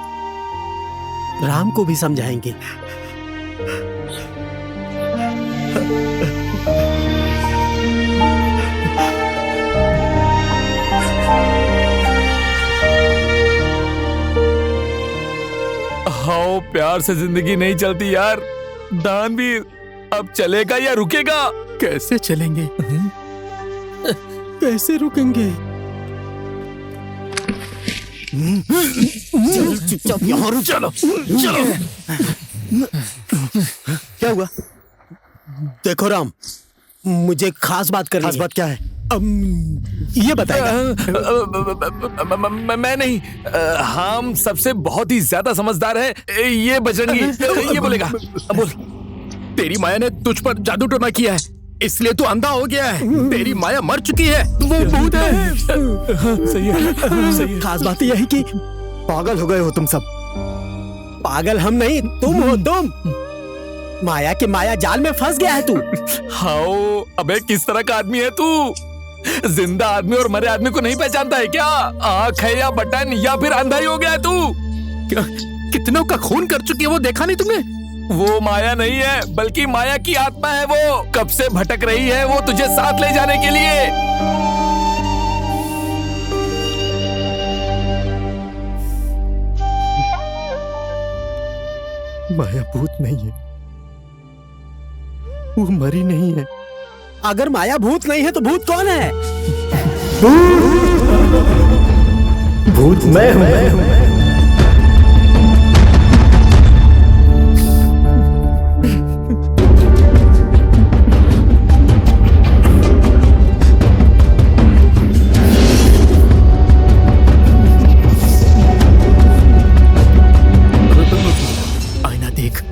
राम को भी समझाएंगे। हाँ, प्यार से जिंदगी नहीं चलती यार। दानवीर अब चलेगा या रुकेगा? कैसे चलेंगे? कैसे रुकेंगे? चुपचाप यहाँ रुक। चलो चलो। क्या हुआ? देखो राम, मुझे खास बात करनी है। खास बात क्या है? ये बताएगा। मैं नहीं। हम सबसे बहुत ही ज्यादा समझदार है ये बजरंगी। ये बोलेगा। बोल। तेरी माया ने तुझ पर जादू टोना किया है, इसलिए तू अंधा हो गया है। तेरी माया मर चुकी है, वो भूत है। सही है, सही है। खास बात यही कि पागल हो गए हो तुम सब। पागल हम नहीं, तुम हो। तुम माया के माया जाल में फंस गया है तू। हाओ, अबे किस तरह का आदमी है तू? जिंदा आदमी और मरे आदमी को नहीं पहचानता है क्या? आँख है या बटन या फिर अंधा ही हो गया है तू? कितनों का खून कर चुकी है वो देखा नहीं तुमने? वो माया नहीं है, बल्कि माया की आत्मा है। वो कब से भटक रही है, वो तुझे साथ ले जाने के लिए। माया भूत नहीं है, वो मरी नहीं है। अगर माया भूत नहीं है तो भूत कौन है? भूत मैं हूं। आईना देख।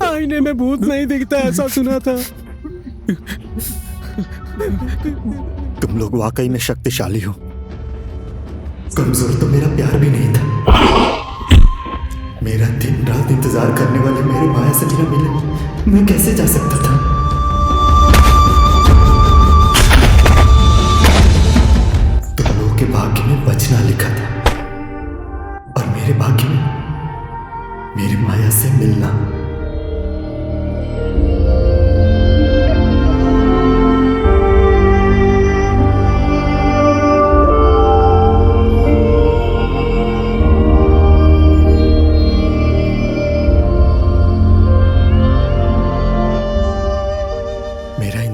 आईने में भूत नहीं दिखता, ऐसा सुना था। तुम लोग वाकई में शक्तिशाली हो। कमजोर तो मेरा प्यार भी नहीं था। मेरा दिन रात इंतजार करने वाले मेरे माया से बिना मिले मैं कैसे जा सकता था? तुम लोगों के भाग्य में बचना लिखा था और मेरे भाग्य में मेरी माया से मिलना।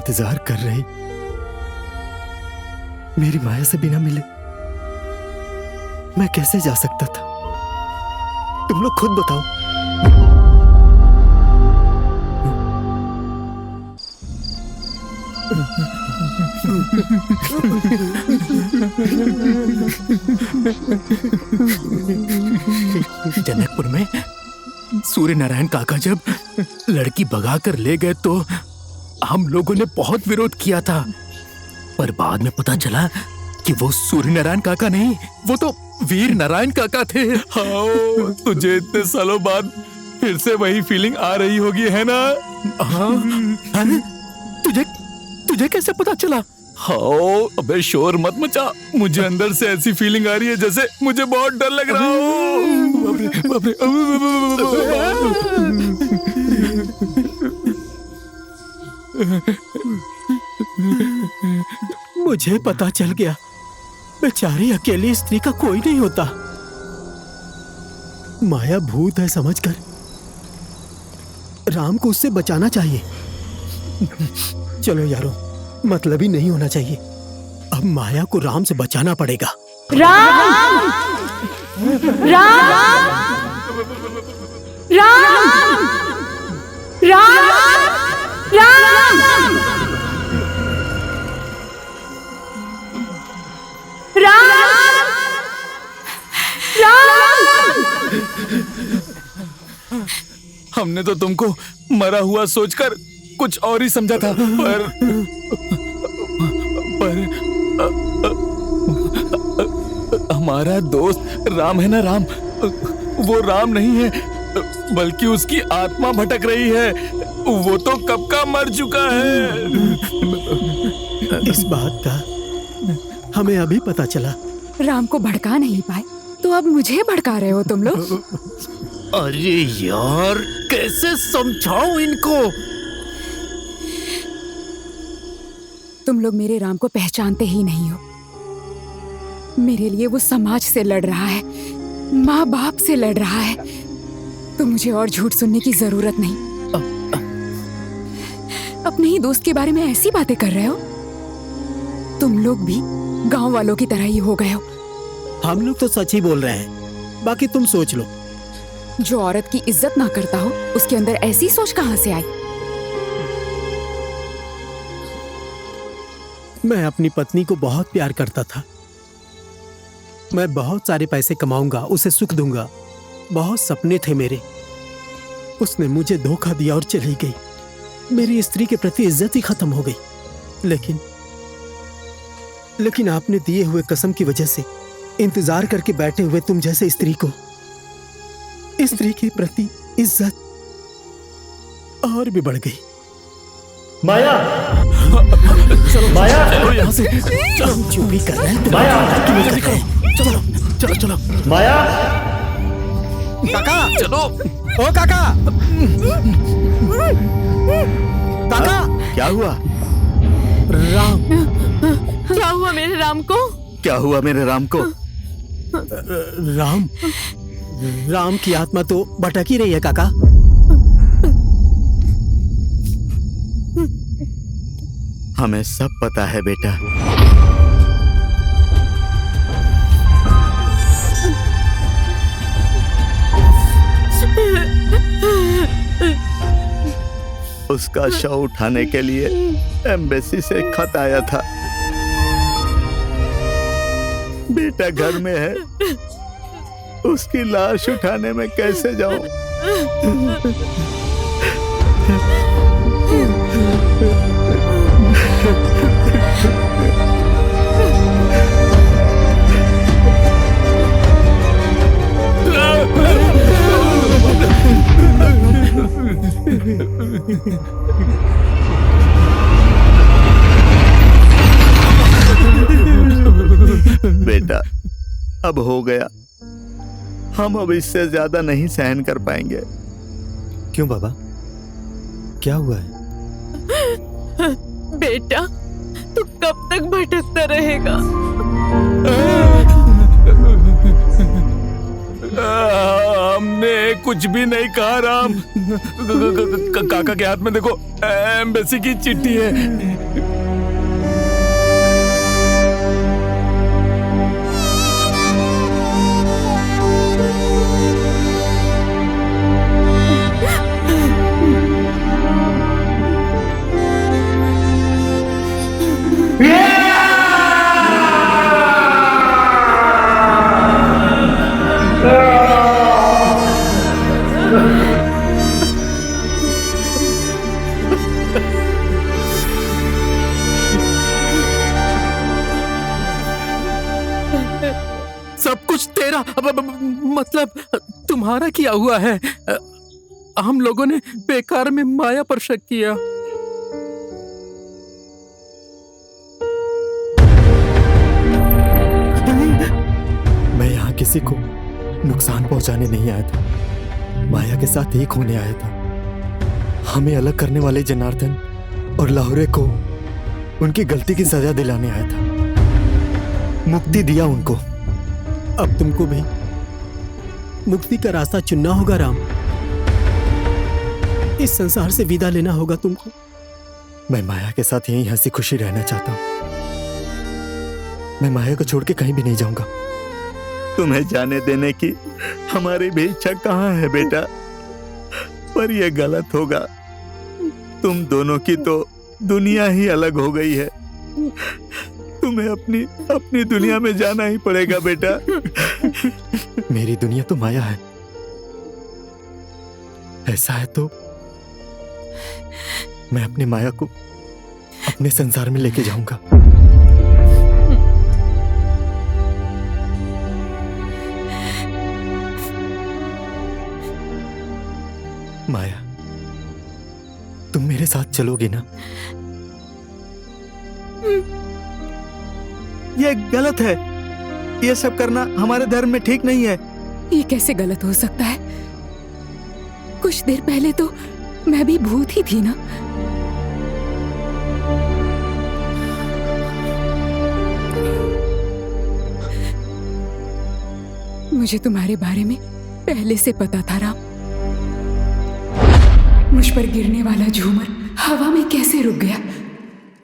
इंतजार कर रही, मेरी माया से बिना मिले मैं कैसे जा सकता था? तुम लोग खुद बताओ। जनकपुर में सूर्य नारायण काका जब लड़की भगा कर ले गए तो हम लोगों ने बहुत विरोध किया था, पर बाद में पता चला कि वो सूर्य नारायण काका नहीं, वो तो वीर नारायण काका थे। हाँ, तुझे इतने सालों बाद फिर से वही फीलिंग आ रही होगी, है ना? हाँ, तुझे तुझे कैसे पता चला? हाँ, अबे शोर मत मचा, मुझे अंदर से ऐसी फीलिंग आ रही है जैसे मुझे बहुत डर लग रहा मुझे पता चल गया, बेचारी अकेली स्त्री का कोई नहीं होता। माया भूत है समझकर राम को उससे बचाना चाहिए। चलो यारो, मतलब ही नहीं होना चाहिए। अब माया को राम से बचाना पड़ेगा। राम! राम! राम! राम! राम! हमने तो तुमको मरा हुआ सोचकर कुछ और ही समझा था, पर हमारा दोस्त राम है ना, राम, वो राम नहीं है बल्कि उसकी आत्मा भटक रही है। वो तो कब का मर चुका है। इस बात का हमें अभी पता चला। राम को भड़का नहीं पाए तो अब मुझे भड़का रहे हो तुम लोग? अरे यार, कैसे समझाऊं इनको? तुम लोग मेरे राम को पहचानते ही नहीं हो। मेरे लिए वो समाज से लड़ रहा है, माँ बाप से लड़ रहा है। तो मुझे और झूठ सुनने की जरूरत नहीं। अपने ही दोस्त के बारे में ऐसी बातें कर रहे हो। तुम लोग भी गांव वालों की तरह ही हो गए हो। हम लोग तो सच ही बोल रहे हैं, बाकी तुम सोच लो। जो औरत की इज्जत ना करता हो उसके अंदर ऐसी सोच कहां से आई? मैं अपनी पत्नी को बहुत प्यार करता था। मैं बहुत सारे पैसे कमाऊंगा, उसे सुख दूंगा, बहुत सपने थे मेरे। उसने मुझे धोखा दिया और चली गई। मेरी स्त्री के प्रति इज्जत ही खत्म हो गई। लेकिन आपने दिए हुए कसम की वजह से इंतजार करके बैठे हुए तुम जैसे स्त्री को, स्त्री के प्रति इज्जत और भी बढ़ गई। माया, चलो माया, चलो यहाँ से। चलो, हम चुप ही कर रहे हैं। माया, चलो चलो चलो। माया, काका, चलो। ओ काका, काका, क्या हुआ? राम, क्या हुआ मेरे राम को? क्या हुआ मेरे राम को? राम की आत्मा तो भटक ही रही है काका। हमें सब पता है बेटा। उसका शव उठाने के लिए एम्बेसी से खत आया था। बेटा घर में है, उसकी लाश उठाने में कैसे जाऊं? बेटा अब हो गया, हम अब इससे ज्यादा नहीं सहन कर पाएंगे। क्यों बाबा, क्या हुआ है? बेटा तू कब तक भटकता रहेगा? हमने कुछ भी नहीं कहा राम। काका के हाथ में देखो एम्बेसी की चिट्ठी है। सब कुछ तेरा मतलब तुम्हारा किया हुआ है। हम लोगों ने बेकार में माया पर शक किया। मैं यहाँ किसी को नुकसान पहुंचाने नहीं आया था, माया के साथ एक होने आया था। हमें अलग करने वाले जनार्दन और लाहौरे को उनकी गलती की सजा दिलाने आया था, मुक्ति दिया उनको। अब तुमको भी मुक्ति का रास्ता चुनना होगा राम। इस संसार से विदा लेना होगा तुमको। मैं माया के साथ यहीं हंसी खुशी रहना चाहता हूँ। मैं माया को छोड़ के कहीं भी नहीं जाऊंगा। तुम्हें जाने देने की हमारी भी इच्छा कहाँ है बेटा, पर यह गलत होगा। तुम दोनों की तो दुनिया ही अलग हो गई है। तुम्हें अपनी दुनिया में जाना ही पड़ेगा बेटा। मेरी दुनिया तो माया है। ऐसा है तो मैं अपनी माया को अपने संसार में लेके जाऊंगा। माया, तुम मेरे साथ चलोगी ना? ये गलत है। ये सब करना हमारे धर्म में ठीक नहीं है। ये कैसे गलत हो सकता है? कुछ देर पहले तो मैं भी भूत ही थी ना। मुझे तुम्हारे बारे में पहले से पता था राम। मुझ पर गिरने वाला झूमर हवा में कैसे रुक गया?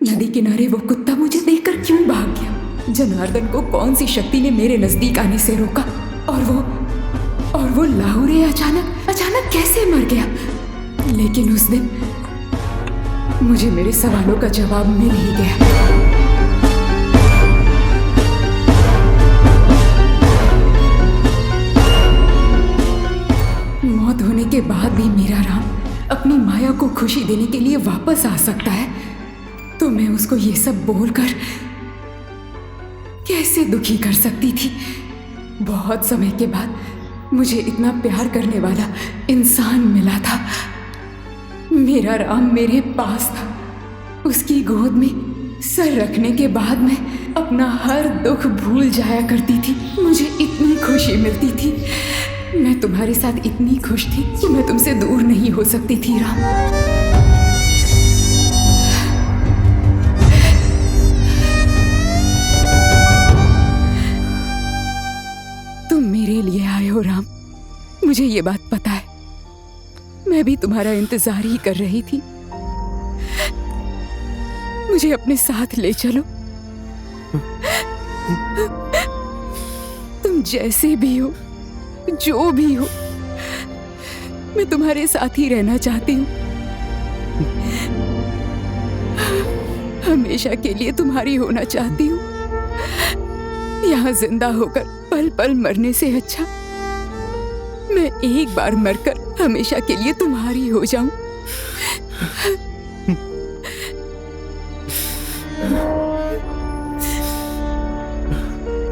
नदी किनारे वो कुत्ता मुझे देखकर क्यों भाग गया? जनार्दन को कौन सी शक्ति ने मेरे नजदीक आने से रोका? और वो लाहौरे अचानक कैसे मर गया? लेकिन उस दिन मुझे मेरे सवालों का जवाब मिल ही गया। मौत होने के बाद भी मेरा राम अपनी माया को खुशी देने के लिए वापस आ सकता है, तो मैं उसको ये सब बोलकर कैसे दुखी कर सकती थी? बहुत समय के बाद मुझे इतना प्यार करने वाला इंसान मिला था। मेरा राम मेरे पास था। उसकी गोद में सर रखने के बाद मैं अपना हर दुख भूल जाया करती थी। मुझे इतनी खुशी मिलती थी। मैं तुम्हारे साथ इतनी खुश थी कि मैं तुमसे दूर नहीं हो सकती थी राम। तुम मेरे लिए आए हो राम, मुझे ये बात पता है। मैं भी तुम्हारा इंतजार ही कर रही थी। मुझे अपने साथ ले चलो। तुम जैसे भी हो, जो भी हो, मैं तुम्हारे साथ ही रहना चाहती हूँ। हमेशा के लिए तुम्हारी होना चाहती हूँ। यहाँ जिंदा होकर पल पल मरने से अच्छा मैं एक बार मरकर हमेशा के लिए तुम्हारी हो जाऊं।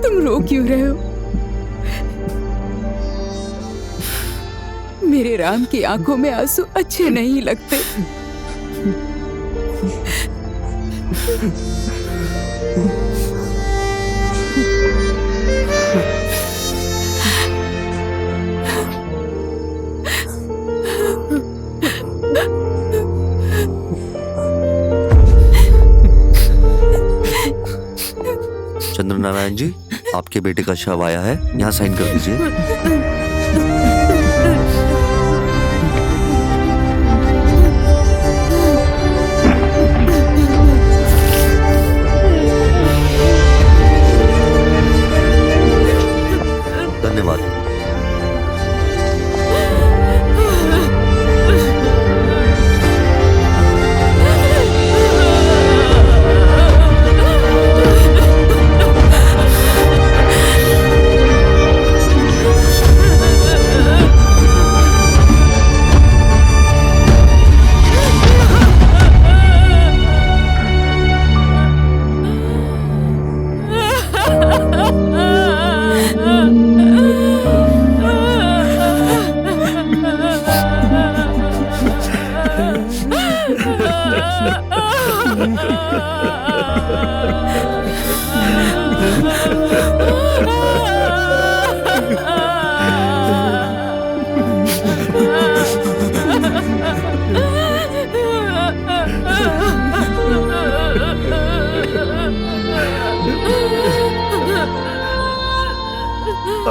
तुम रो क्यों रहे हो? मेरे राम की आंखों में आंसू अच्छे नहीं लगते। चंद्रनारायण जी, आपके बेटे का शव आया है, यहाँ साइन कर दीजिए।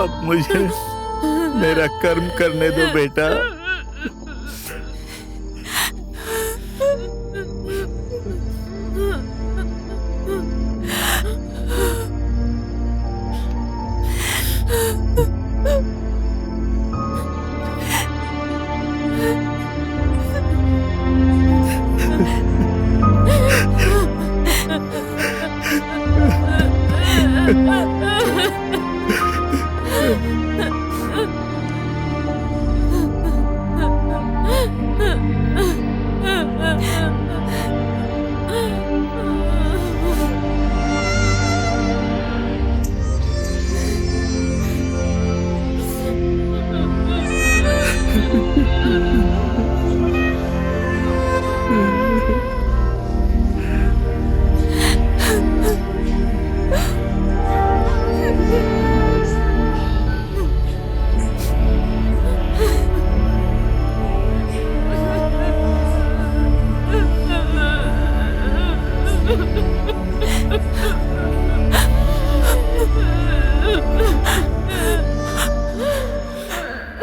अब मुझे मेरा कर्म करने दो बेटा।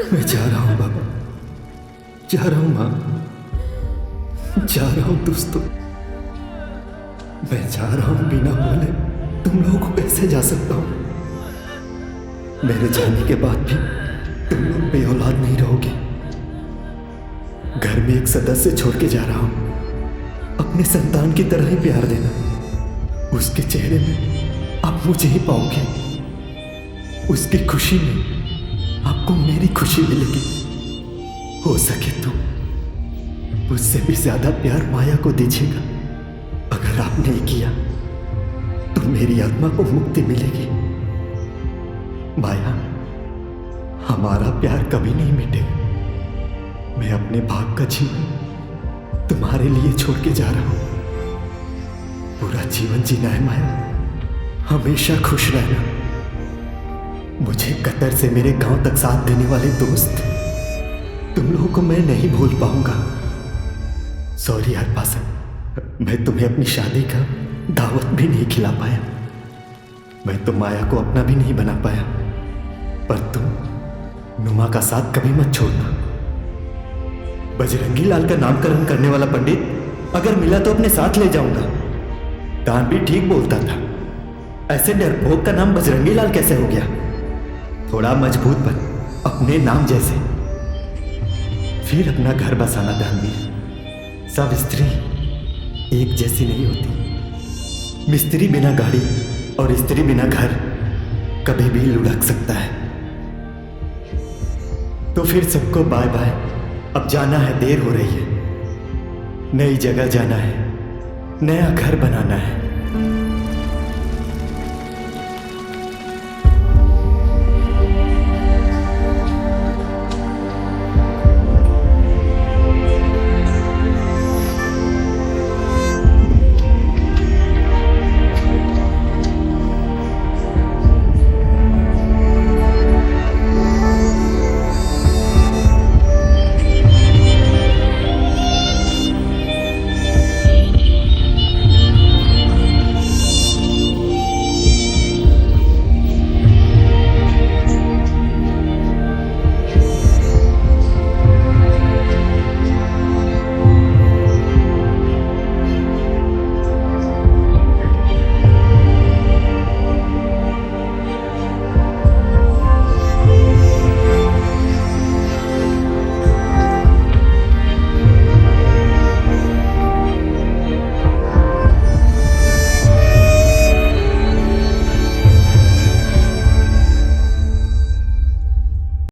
मैं जा रहा हूँ बाबा, जा रहा हूँ माँ, जा रहा हूँ दोस्तों, मैं जा रहा हूँ बिना बोले। तुम लोगों को कैसे जा सकता हूँ? मेरे जाने के बाद भी तुम लोग बेऔलाद नहीं रहोगे। घर में एक सदस्य छोड़ के जा रहा हूँ, अपने संतान की तरह ही प्यार देना। उसके चेहरे में आप मुझे ही पाओगे, उसकी खुशी में आपको मेरी खुशी मिलेगी। हो सके तो मुझसे भी ज्यादा प्यार माया को दीजिएगा। अगर आपने किया तो मेरी आत्मा को मुक्ति मिलेगी। माया, हमारा प्यार कभी नहीं मिटेगा। मैं अपने भाग का जीवन तुम्हारे लिए छोड़ के जा रहा हूं। पूरा जीवन जीना है माया, हमेशा खुश रहना। मुझे कतर से मेरे गांव तक साथ देने वाले दोस्त, तुम लोगों को मैं नहीं भूल पाऊंगा। सॉरी यार पासन, मैं तुम्हें अपनी शादी का दावत भी नहीं खिला पाया। मैं तो माया को अपना भी नहीं बना पाया। पर तुम नुमा का साथ कभी मत छोड़ना। बजरंगी लाल का नामकरण करने वाला पंडित अगर मिला तो अपने साथ ले जाऊंगा। दान भी ठीक बोलता था। ऐसे डरपोक का नाम बजरंगी लाल कैसे हो गया? थोड़ा मजबूत बन, अपने नाम जैसे। फिर अपना घर बसाना दानवीर। सब स्त्री एक जैसी नहीं होती। मिस्त्री बिना गाड़ी और स्त्री बिना घर कभी भी लुढ़क सकता है। तो फिर सबको बाय बाय। अब जाना है, देर हो रही है। नई जगह जाना है, नया घर बनाना है।